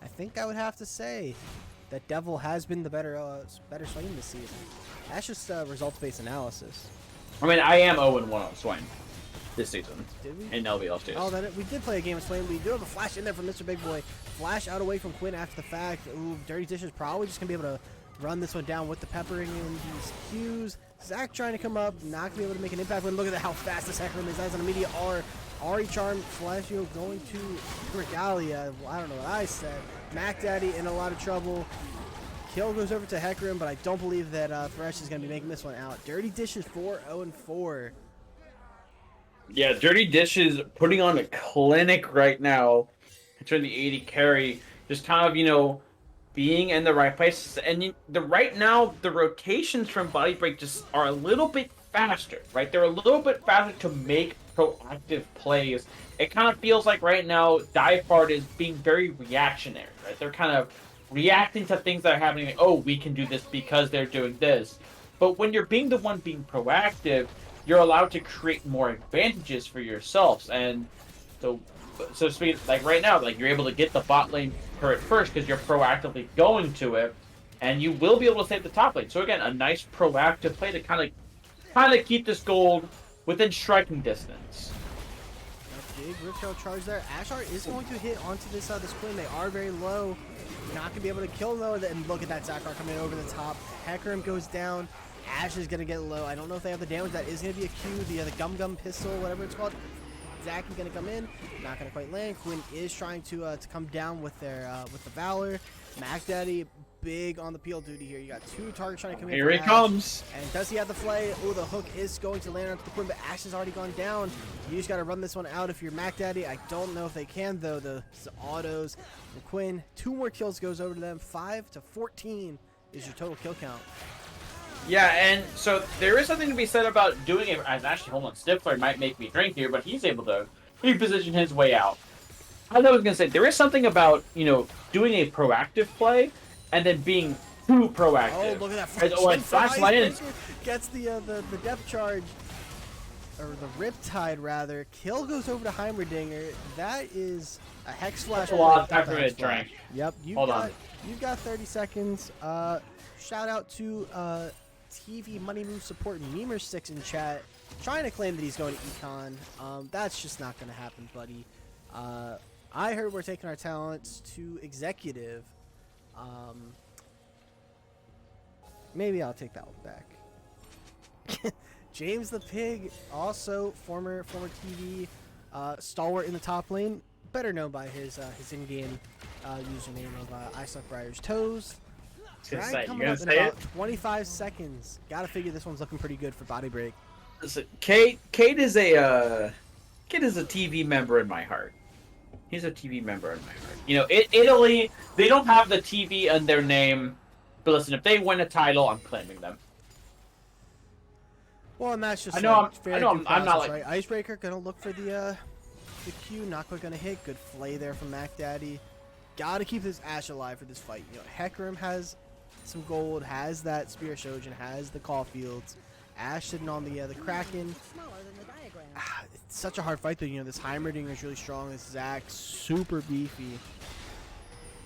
I think I would have to say that Devil has been the better Swain this season. That's just results-based analysis. I mean, I am 0-1 on Swain this season. Did we? In LBLCS. Oh, we did play a game of Swain. We do have a flash in there from Mr. Big Boy. Flash out away from Quinn after the fact. Ooh, Dirty Dishes probably just going to be able to run this one down with the peppering in these Qs. Zach trying to come up, not going to be able to make an impact. But look at how fast this Hecarim is. That's an immediate R. Ahri Charm, Flash Shield going to Regalia. Well, I don't know what I said. Mac Daddy in a lot of trouble. Kill goes over to Hecarim, but I don't believe that Thresh is going to be making this one out. Dirty Dishes 4-0-4. Yeah, Dirty Dishes putting on a clinic right now. Turn the 80 carry, just kind of, you know, being in the right place. And right now, the rotations from BodyBreak just are a little bit faster, right? They're a little bit faster to make proactive plays. It kind of feels like right now, Diehard is being very reactionary, right? They're kind of reacting to things that are happening. Like, oh, we can do this because they're doing this. But when you're being the one being proactive, you're allowed to create more advantages for yourselves. And so to speak, like right now, like you're able to get the bot lane turret first because you're proactively going to it. and you will be able to save the top lane. So again, a nice proactive play to kind of keep this gold within striking distance. A big Riptail charge there. Ashar is going to hit onto this this Quinn. They are very low. You're not going to be able to kill them, though. And look at that Zakar coming over the top. Hecarim goes down. Ash is going to get low. I don't know if they have the damage. That is going to be a Q. The Gum Gum pistol, whatever it's called. Zach is going to come in. Not going to quite land. Quinn is trying to come down with their with the Valor. Mac Daddy big on the peel duty here. You got two targets trying to come in. Here he comes. And does he have the flay? Oh, the hook is going to land onto the Quinn, but Ash has already gone down. You just got to run this one out if you're Mac Daddy. I don't know if they can, though. The autos. The Quinn, 2 more kills goes over to them. 5 to 14 is your total kill count. Yeah, and so there is something to be said about doing it. Actually, hold on. Stifler might make me drink here, but he's able to reposition his way out. I was going to say, there is something about, doing a proactive play and then being too proactive. Oh, look at that. Like, Flash Lion gets the depth charge, or the Riptide, rather. Kill goes over to Heimerdinger. That is a Hex Flash. A lot of time for a drink. Yep. You've got 30 seconds. Shout out to TV Money Move Support Memer6 in chat, trying to claim that he's going to Econ. That's just not going to happen, buddy. I heard we're taking our talents to Executive. Maybe I'll take that one back. James the Pig, also former TV stalwart in the top lane, better known by his in-game username of I Suck Briar's Toes. Drag coming up in about 25 seconds. Gotta figure this one's looking pretty good for BodyBreak. Listen, Kate is a TV member in my heart. He's a TV member in my heart. Italy, they don't have the TV in their name, but listen, if they win a title, I'm claiming them. Well, and that's just I'm not like right. Icebreaker gonna look for the Q, not quite gonna hit. Good flay there from Mac Daddy. Gotta keep this Ash alive for this fight. Hecarim has some gold, has that Spear Shojin, has the Caulfields. Ash sitting on the Kraken. It's such a hard fight though. This Heimerdinger is really strong. This Zac, super beefy.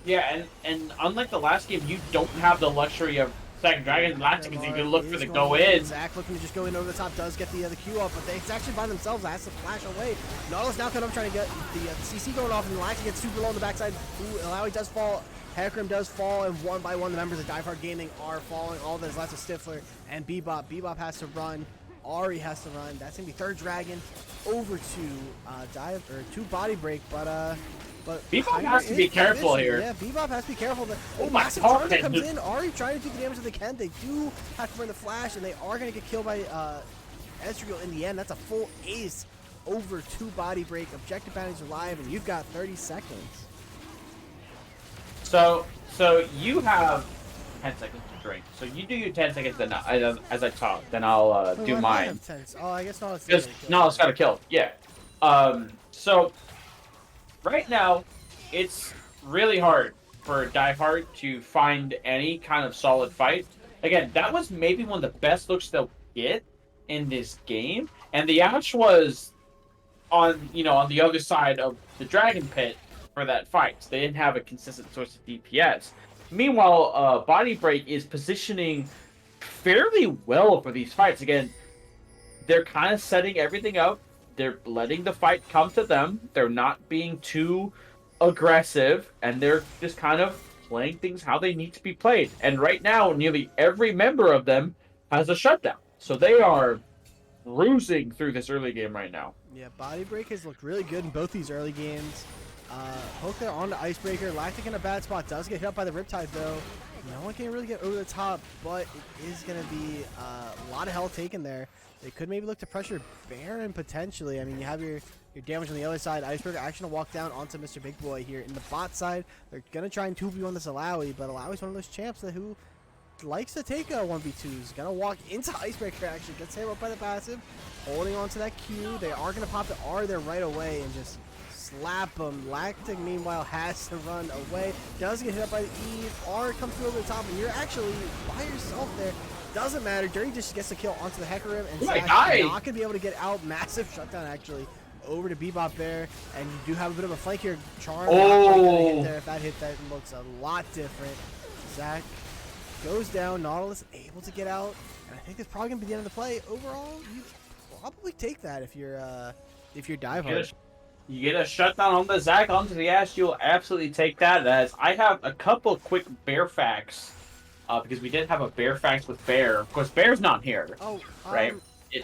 Yeah, and unlike the last game, you don't have the luxury of second dragon. Last game, you can look for the go in. Zac looking to just go in over the top, does get the Q off, but it's actually by themselves. Has to flash away. Nautilus now coming up trying to get the CC going off, and Laxi gets super low on the backside. Ooh, Alawi does fall. Hecarim does fall, and one by one the members of Die Hard Gaming are falling. All that is left is Stifler and Bebop. Bebop has to run. Ari has to run. That's gonna be third dragon over to BodyBreak, but Bebop has to be careful here. Yeah, Bebop has to be careful. Oh, my massive God. charge comes in. Ari trying to do the damage that they can. They do have to burn the flash, and they are gonna get killed by Ezreal in the end. That's a full ace over to BodyBreak. Objective bounties are live, and you've got 30 seconds. So you have 10 seconds to drink. So you do your 10 seconds, then as I talk, then I'll do mine. Oh, I guess not. It's got to kill. Yeah. So right now, it's really hard for Die Hard to find any kind of solid fight. Again, that was maybe one of the best looks they'll get in this game, and the Ash was on the other side of the Dragon Pit for that fight. So they didn't have a consistent source of DPS. Meanwhile, BodyBreak is positioning fairly well for these fights. Again, they're kind of setting everything up. They're letting the fight come to them. They're not being too aggressive, and they're just kind of playing things how they need to be played. And right now, nearly every member of them has a shutdown. So they are cruising through this early game right now. Yeah, BodyBreak has looked really good in both these early games. Poke there on the Icebreaker. Lactic in a bad spot. Does get hit up by the Riptide, though. No one can really get over the top, but it is going to be a lot of health taken there. They could maybe look to pressure Baron potentially. I mean, you have your damage on the other side. Icebreaker actually gonna walk down onto Mr. Big Boy here. In the bot side, they're going to try and 2v1 this Alawi, but Alawi's one of those champs who likes to take 1v2s. Gonna walk into Icebreaker, actually. Gets hit up by the passive. Holding on to that Q. They are going to pop the R there right away and just slap him. Lactic, meanwhile, has to run away. Does get hit up by the E. R comes through over the top, and you're actually by yourself there. Doesn't matter. Dirty just gets the kill onto the Hecarim, and Zach not going to be able to get out. Massive shutdown, actually, over to Bebop there. And you do have a bit of a flank here. Charm. Oh. Hit there. If that hit, that looks a lot different. Zach goes down. Nautilus able to get out, and I think that's probably gonna be the end of the play. Overall, you probably take that if you're diehard. You get a shutdown on the Zac onto the Ash, you'll absolutely take that. As I have a couple quick bear facts, because we did have a bear facts with Bear. Of course, Bear's not here, Oh, right?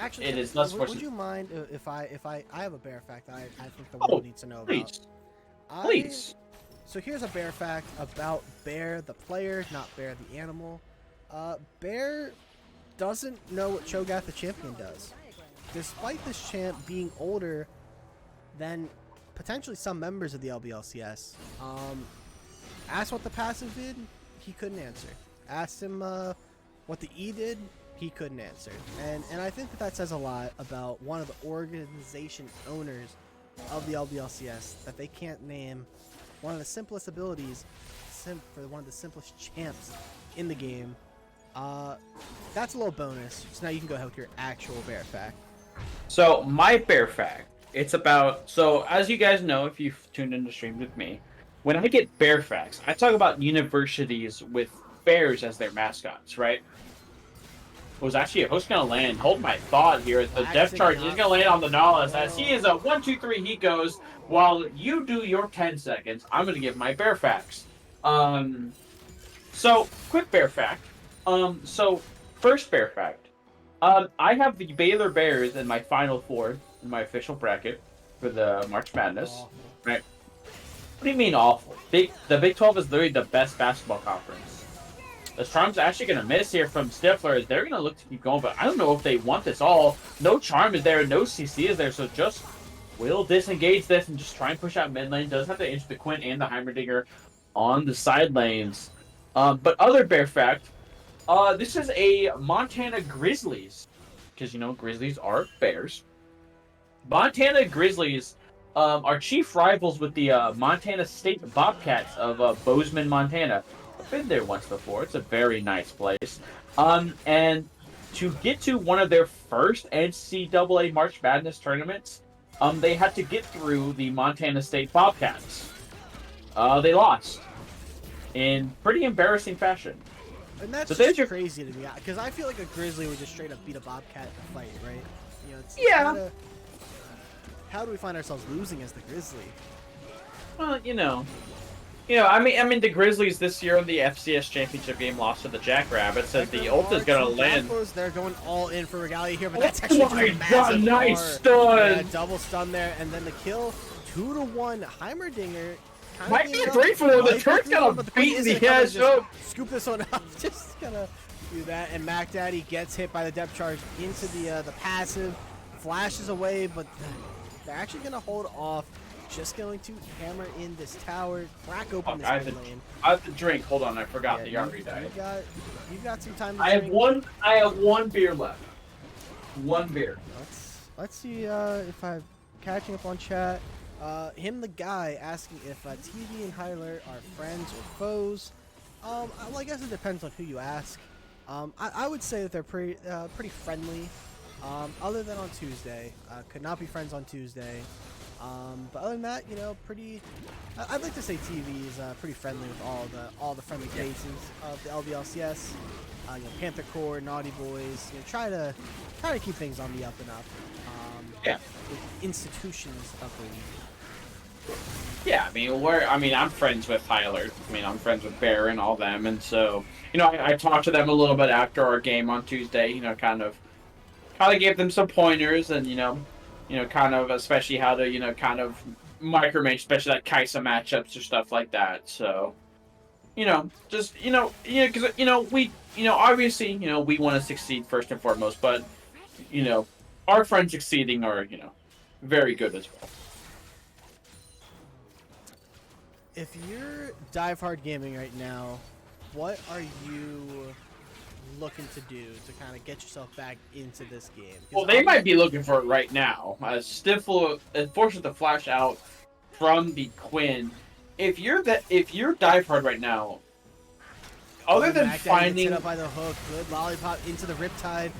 Actually, it is less. would you mind if I have a bear fact I think the Oh, world needs to know please, about? please. So here's a bear fact about Bear the player, not Bear the animal. Bear doesn't know what Cho'Gath the champion does. Despite this champ being older than potentially some members of the LBLCS, asked what the passive did, he couldn't answer. Asked him what the E did, he couldn't answer. And I think that says a lot about one of the organization owners of the LBLCS, that they can't name one of the simplest abilities for one of the simplest champs in the game. That's a little bonus. So now you can go ahead with your actual bear fact. So my bear fact, it's about, so as you guys know, if you've tuned in to stream with me, when I get bear facts, I talk about universities with bears as their mascots, right? Was actually a host gonna land. Hold my thought here. The depth charge is gonna land on the Nautilus as he is a 1-2-3. He goes while you do your 10 seconds. I'm gonna give my bear facts. So quick bear fact. So first bear fact. I have the Baylor Bears in my Final Four in my official bracket for the March Madness. Awful. Right? What do you mean awful? The Big 12 is literally the best basketball conference. The Charm's actually going to miss here from Stifler. They're going to look to keep going, but I don't know if they want this all. No Charm is there, no CC is there, so just will disengage this and just try and push out mid lane. Does have to inch the Quint and the Heimerdinger on the side lanes. But other bear fact, this is a Montana Grizzlies, because, you know, Grizzlies are bears. Montana Grizzlies are chief rivals with the Montana State Bobcats of Bozeman, Montana. I've been there once before. It's a very nice place. And to get to one of their first NCAA March Madness tournaments, they had to get through the Montana State Bobcats. They lost in pretty embarrassing fashion. And that's so just crazy to me, because I feel like a Grizzly would just straight up beat a Bobcat in a fight, right? You know, yeah. How do we find ourselves losing as the Grizzly? Well, I mean, the Grizzlies this year in the FCS championship game lost to the Jackrabbits, and the ult is gonna land. They're going all in for Regalia here, but that's actually my God, nice stun! Yeah, double stun there, and then the kill, 2-1 Heimerdinger. Might be a 3-4. The turret's gonna beat the head. Scoop this one up. Just gonna do that, and Mac Daddy gets hit by the depth charge into the passive, flashes away, but they're actually gonna hold off. Just going to hammer in this tower, crack open this lane. I have to drink. Hold on, I forgot the Yarri died. You got some time to drink. I have one beer left. One beer. Let's see if I'm catching up on chat. Him the guy asking if TV and Hyler are friends or foes. Well, I guess it depends on who you ask. I would say that they're pretty friendly. Other than on Tuesday, could not be friends on Tuesday. But other than that, you know, pretty. I'd like to say TV is pretty friendly with all the friendly faces of the LBLCS. You know, Panther Core, Naughty Boys. You know, try to keep things on the up and up. With institutions of the league. Yeah, I mean, I'm friends with Tyler. I mean, I'm friends with Bear and all them, and so, you know, I talked to them a little bit after our game on Tuesday. You know, kind of gave them some pointers, and you know, kind of especially how to, you know, kind of micromanage, especially like Kaisa matchups or stuff like that. So, you know, just because we, obviously, we want to succeed first and foremost, but our friends succeeding are very good as well. If you're Dive Hard Gaming right now, what are you looking to do to kind of get yourself back into this game? Well, they might be looking for it right now. Stifle forces the flash out from the Quinn. If you're Dive Hard right now, other than finding hit up by the hook, good lollipop into the Riptide.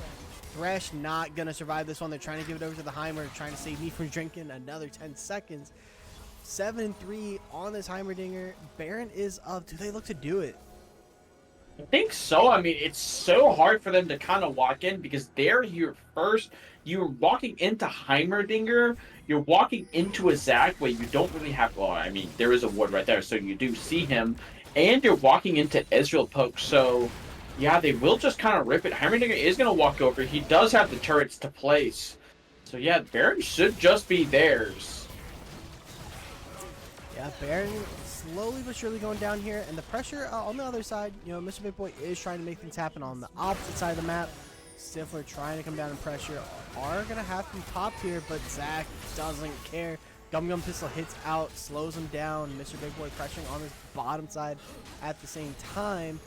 Thresh not gonna survive this one. They're trying to give it over to the Heimer, trying to save me from drinking another 10 seconds. 7-3 on this Heimerdinger. Baron is up. Do they look to do it? I think so. I mean, it's so hard for them to kind of walk in because they're your first. You're walking into Heimerdinger. You're walking into a Zack where you don't really have. Well, I mean, there is a ward right there, so you do see him, and you're walking into Ezreal Poke. So, yeah, they will just kind of rip it. Heimerdinger is going to walk over. He does have the turrets to place. So yeah, Baron should just be theirs. Yeah, Baron slowly but surely going down here, and the pressure on the other side, you know, Mr. Big Boy is trying to make things happen on the opposite side of the map. Stifler trying to come down and pressure are going to have to be popped here, but Zack doesn't care. Gum Gum Pistol hits out, slows him down. Mr. Big Boy pressuring on his bottom side at the same time.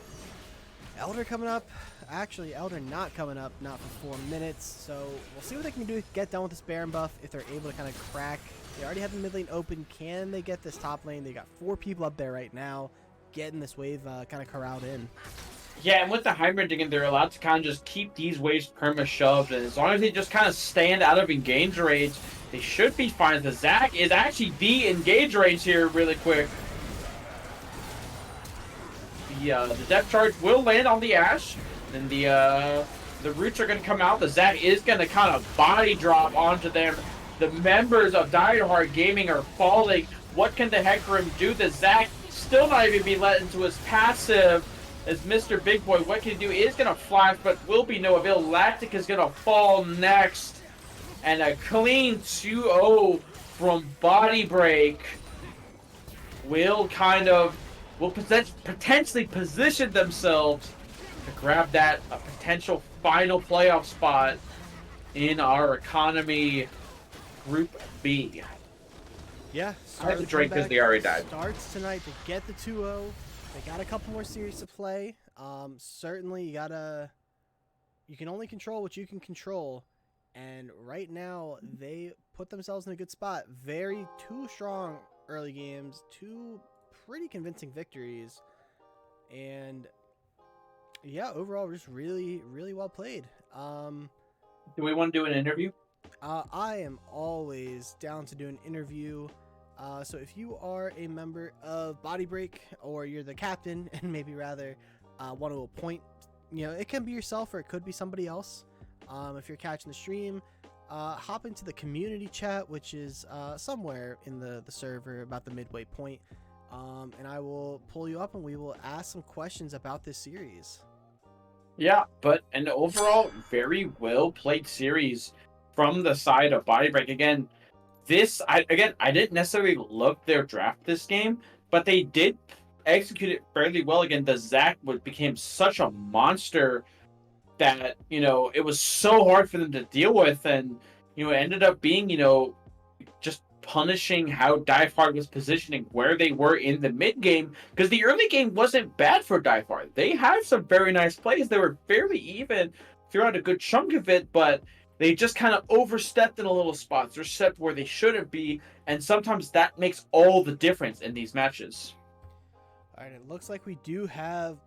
Elder coming up. Actually, Elder not coming up, not for 4 minutes. So we'll see what they can do to get done with this Baron buff if they're able to kind of crack. They already have the mid lane open. Can they get this top lane? They got 4 people up there right now, getting this wave kind of corralled in. Yeah, and with the Heimerdinger, they're allowed to kind of just keep these waves perma-shoved, and as long as they just kind of stand out of engage range, they should be fine. The Zack is actually de-engage range here really quick. The depth charge will land on the Ashe, and the roots are going to come out. The Zack is going to kind of body drop onto them. The members of Diehard Gaming are falling. What can the Hecarim do? The Zack still not even be let into his passive. As Mr. Big Boy, what can he do? Is going to flash, but will be no avail. Lactic is going to fall next. And a clean 2-0 from BodyBreak will potentially position themselves to grab that potential final playoff spot in our economy Group B. Yeah, I have to drink because they already died. Starts tonight to get the 2-0. They got a couple more series to play. Certainly, you can only control what you can control. And right now, they put themselves in a good spot. Two strong early games, 2 pretty convincing victories. And yeah, overall, just really, really well played. Do we want to do an interview? I am always down to do an interview. So if you are a member of BodyBreak, or you're the captain and maybe rather want to appoint, you know, it can be yourself or it could be somebody else. If you're catching the stream, hop into the community chat, which is somewhere in the server about the midway point, and I will pull you up and we will ask some questions about this series. Yeah, but an overall very well played series from the side of BodyBreak. Again, I didn't necessarily love their draft this game, but they did execute it fairly well. Again, the Zack became such a monster that, you know, it was so hard for them to deal with, and, you know, it ended up being, you know, just punishing how Diehard was positioning where they were in the mid game, because the early game wasn't bad for Diehard. They had some very nice plays. They were fairly even throughout a good chunk of it, but they just kind of overstepped in a little spots. They're stepped where they shouldn't be, and sometimes that makes all the difference in these matches. All right, it looks like we do have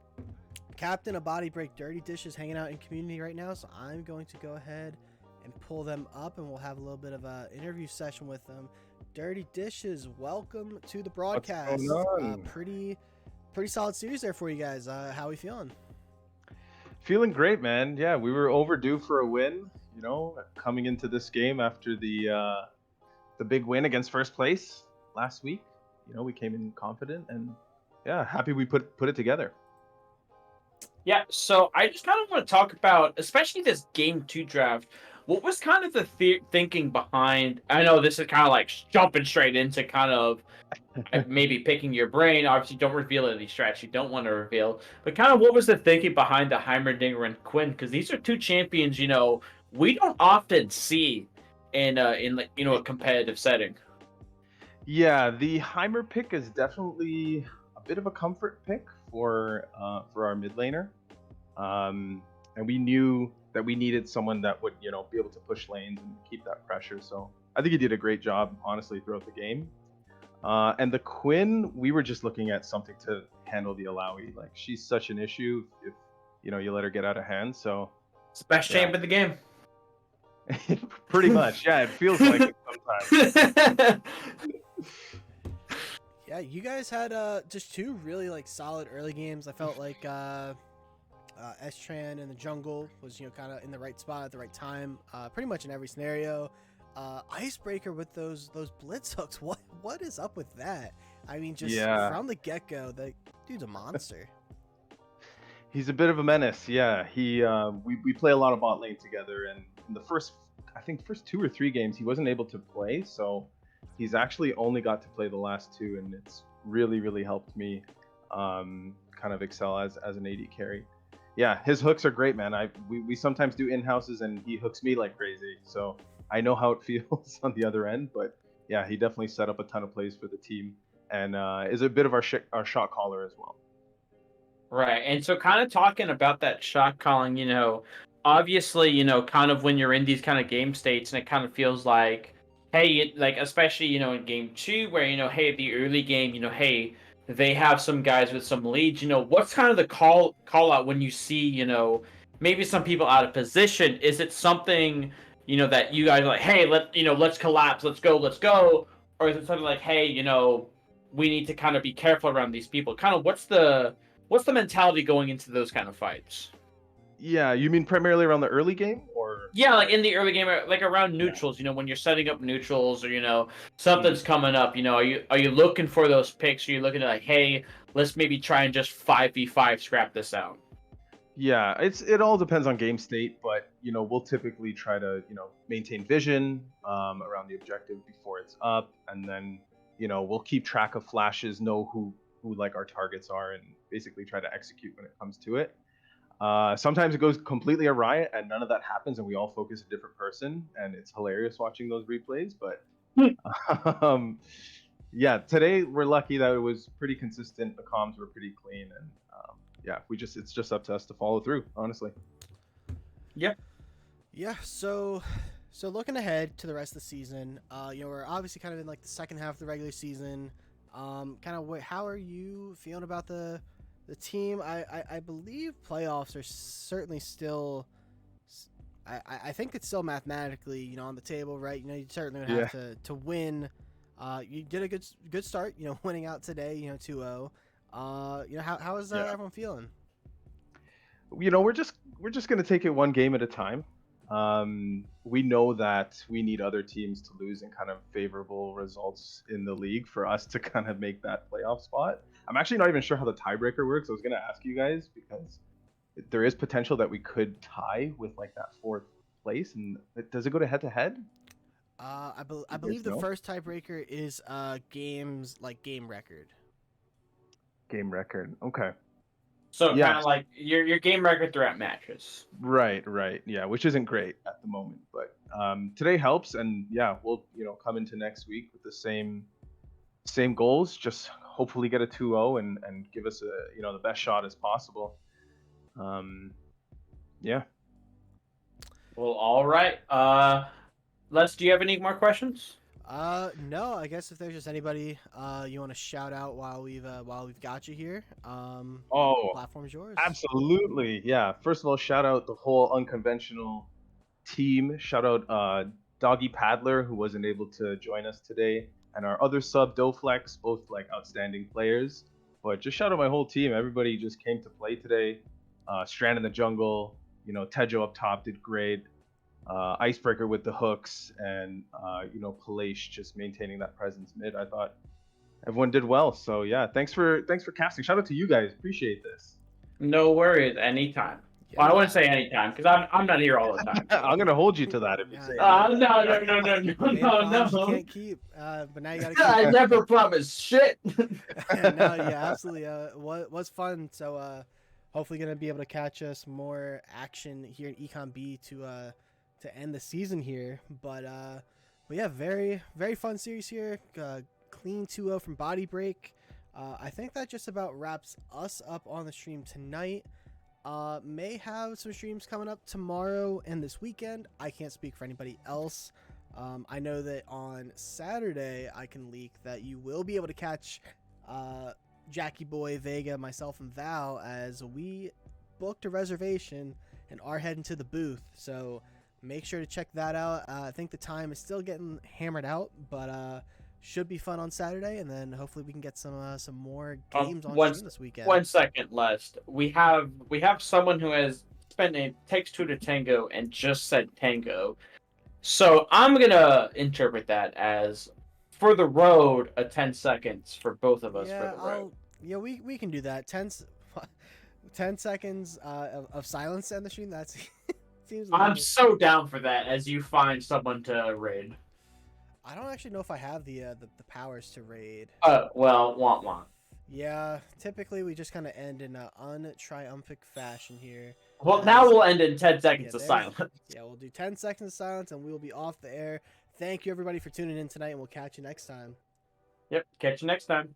Captain of BodyBreak Dirty Dishes hanging out in community right now, so I'm going to go ahead and pull them up, and we'll have a little bit of an interview session with them. Dirty Dishes, welcome to the broadcast. What's going on? Pretty solid series there for you guys. How are we feeling? Feeling great, man. Yeah, we were overdue for a win. You know, coming into this game after the big win against first place last week. You know, we came in confident, and yeah, happy we put it together. Yeah, so I just kind of want to talk about, especially this Game 2 draft, what was kind of the thinking behind, I know this is kind of like jumping straight into kind of maybe picking your brain. Obviously, don't reveal any strats you don't want to reveal, but kind of what was the thinking behind the Heimerdinger and Quinn? Because these are 2 champions, you know, we don't often see in like, you know, a competitive setting. Yeah, the Heimer pick is definitely a bit of a comfort pick for our mid laner, and we knew that we needed someone that would, you know, be able to push lanes and keep that pressure. So I think he did a great job, honestly, throughout the game. And the Quinn, we were just looking at something to handle the Alawi. Like, she's such an issue if, you know, you let her get out of hand. So It's the best champ in the game. pretty much, yeah. It feels like it sometimes. Yeah, you guys had just 2 really like solid early games. I felt like S-Tran in the jungle was, kind of in the right spot at the right time, pretty much in every scenario. Icebreaker with those blitz hooks. What is up with that? I mean, just Yeah. from the get-go, the dude's a monster. He's a bit of a menace. Yeah, we play a lot of bot lane together, and in the first 2 or 3 games he wasn't able to play, so he's actually only got to play the last 2, and it's really helped me kind of excel as an AD carry. Yeah, his hooks are great, man. We sometimes do in-houses and he hooks me like crazy, so I know how it feels on the other end. But yeah, he definitely set up a ton of plays for the team, and is a bit of our shot caller as well. Right. And so kind of talking about that shot calling, obviously, kind of when you're in these kind of game states and it kind of feels like, hey, like especially, in game 2 where, hey, the early game, hey, they have some guys with some leads, what's kind of the call out when you see, maybe some people out of position? Is it something, that you guys are like, hey, let's collapse, let's go, or is it something like, hey, we need to kind of be careful around these people? Kind of what's the mentality going into those kind of fights? Yeah, you mean primarily around the early game, or? Yeah, like in the early game, like around neutrals, when you're setting up neutrals, or something's coming up, are you looking for those picks? Are you looking at like, hey, let's maybe try and just 5v5 scrap this out? Yeah, it all depends on game state, but we'll typically try to maintain vision around the objective before it's up, and then we'll keep track of flashes, know who like our targets are, and basically try to execute when it comes to it. Sometimes it goes completely awry and none of that happens, and we all focus a different person, and it's hilarious watching those replays. But yeah, today we're lucky that it was pretty consistent. The comms were pretty clean, and yeah, it's just up to us to follow through, honestly. Yeah. So looking ahead to the rest of the season, we're obviously kind of in like the second half of the regular season. How are you feeling about the team? I believe playoffs are certainly still. I think it's still mathematically, on the table, right? You certainly would have to win. You did a good start, winning out today, 2-0. How is everyone feeling? We're just gonna take it one game at a time. We know that we need other teams to lose in kind of favorable results in the league for us to kind of make that playoff spot. I'm actually not even sure how the tiebreaker works. I was gonna ask you guys because there is potential that we could tie with like that 4th place. And does it go to head to head? I believe the first tiebreaker is game record. Game record. Okay. So kind of like your game record throughout matches. Right. Yeah, which isn't great at the moment, but today helps, and yeah, we'll come into next week with the same goals. Just hopefully get a 2-0 and give us the best shot as possible. Yeah. Well, all right. Les, do you have any more questions? No. I guess if there's just anybody you want to shout out while we've got you here, platform's yours. Absolutely. Yeah. First of all, shout out the whole unconventional team. Shout out Doggy Paddler, who wasn't able to join us today, and our other sub Doflex, both like outstanding players. But just shout out my whole team. Everybody just came to play today. Strand in the jungle, Tejo up top did great. Icebreaker with the hooks, and Palaish just maintaining that presence mid. I thought everyone did well. So yeah, thanks for casting. Shout out to you guys. Appreciate this. No worries. Anytime. Yeah. Well, I wouldn't say anytime because I'm not here all the time. So. I'm gonna hold you to that if you say. No. You can't keep. But now you gotta. I never promised shit. No, yeah, absolutely. Was fun. So hopefully gonna be able to catch us more action here in Econ B to end the season here. But yeah, very very fun series here. Clean 2-0 from BodyBreak. I think that just about wraps us up on the stream tonight. May have some streams coming up tomorrow and this weekend. I can't speak for anybody else. I know that on Saturday I can leak that you will be able to catch Jackie Boy, Vega, myself, and Val as we booked a reservation and are heading to the booth. So make sure to check that out. I think the time is still getting hammered out, but should be fun on Saturday, and then hopefully we can get some more Um, games on one- stream this weekend. 1 second, Lest. We have someone who has spent a takes two to tango and just said tango. So I'm gonna interpret that as for the road a 10 seconds for both of us Yeah, for the road. yeah, we can do that. 10 seconds of silence on the stream. That's seems. A I'm little... so down for that as you find someone to raid. I don't actually know if I have the powers to raid. Well, want. Yeah, typically we just kind of end in an untriumphant fashion here. Well, now we'll end in 10 seconds of there's- silence. Yeah, we'll do 10 seconds of silence and we will be off the air. Thank you everybody for tuning in tonight, and we'll catch you next time. Yep, catch you next time.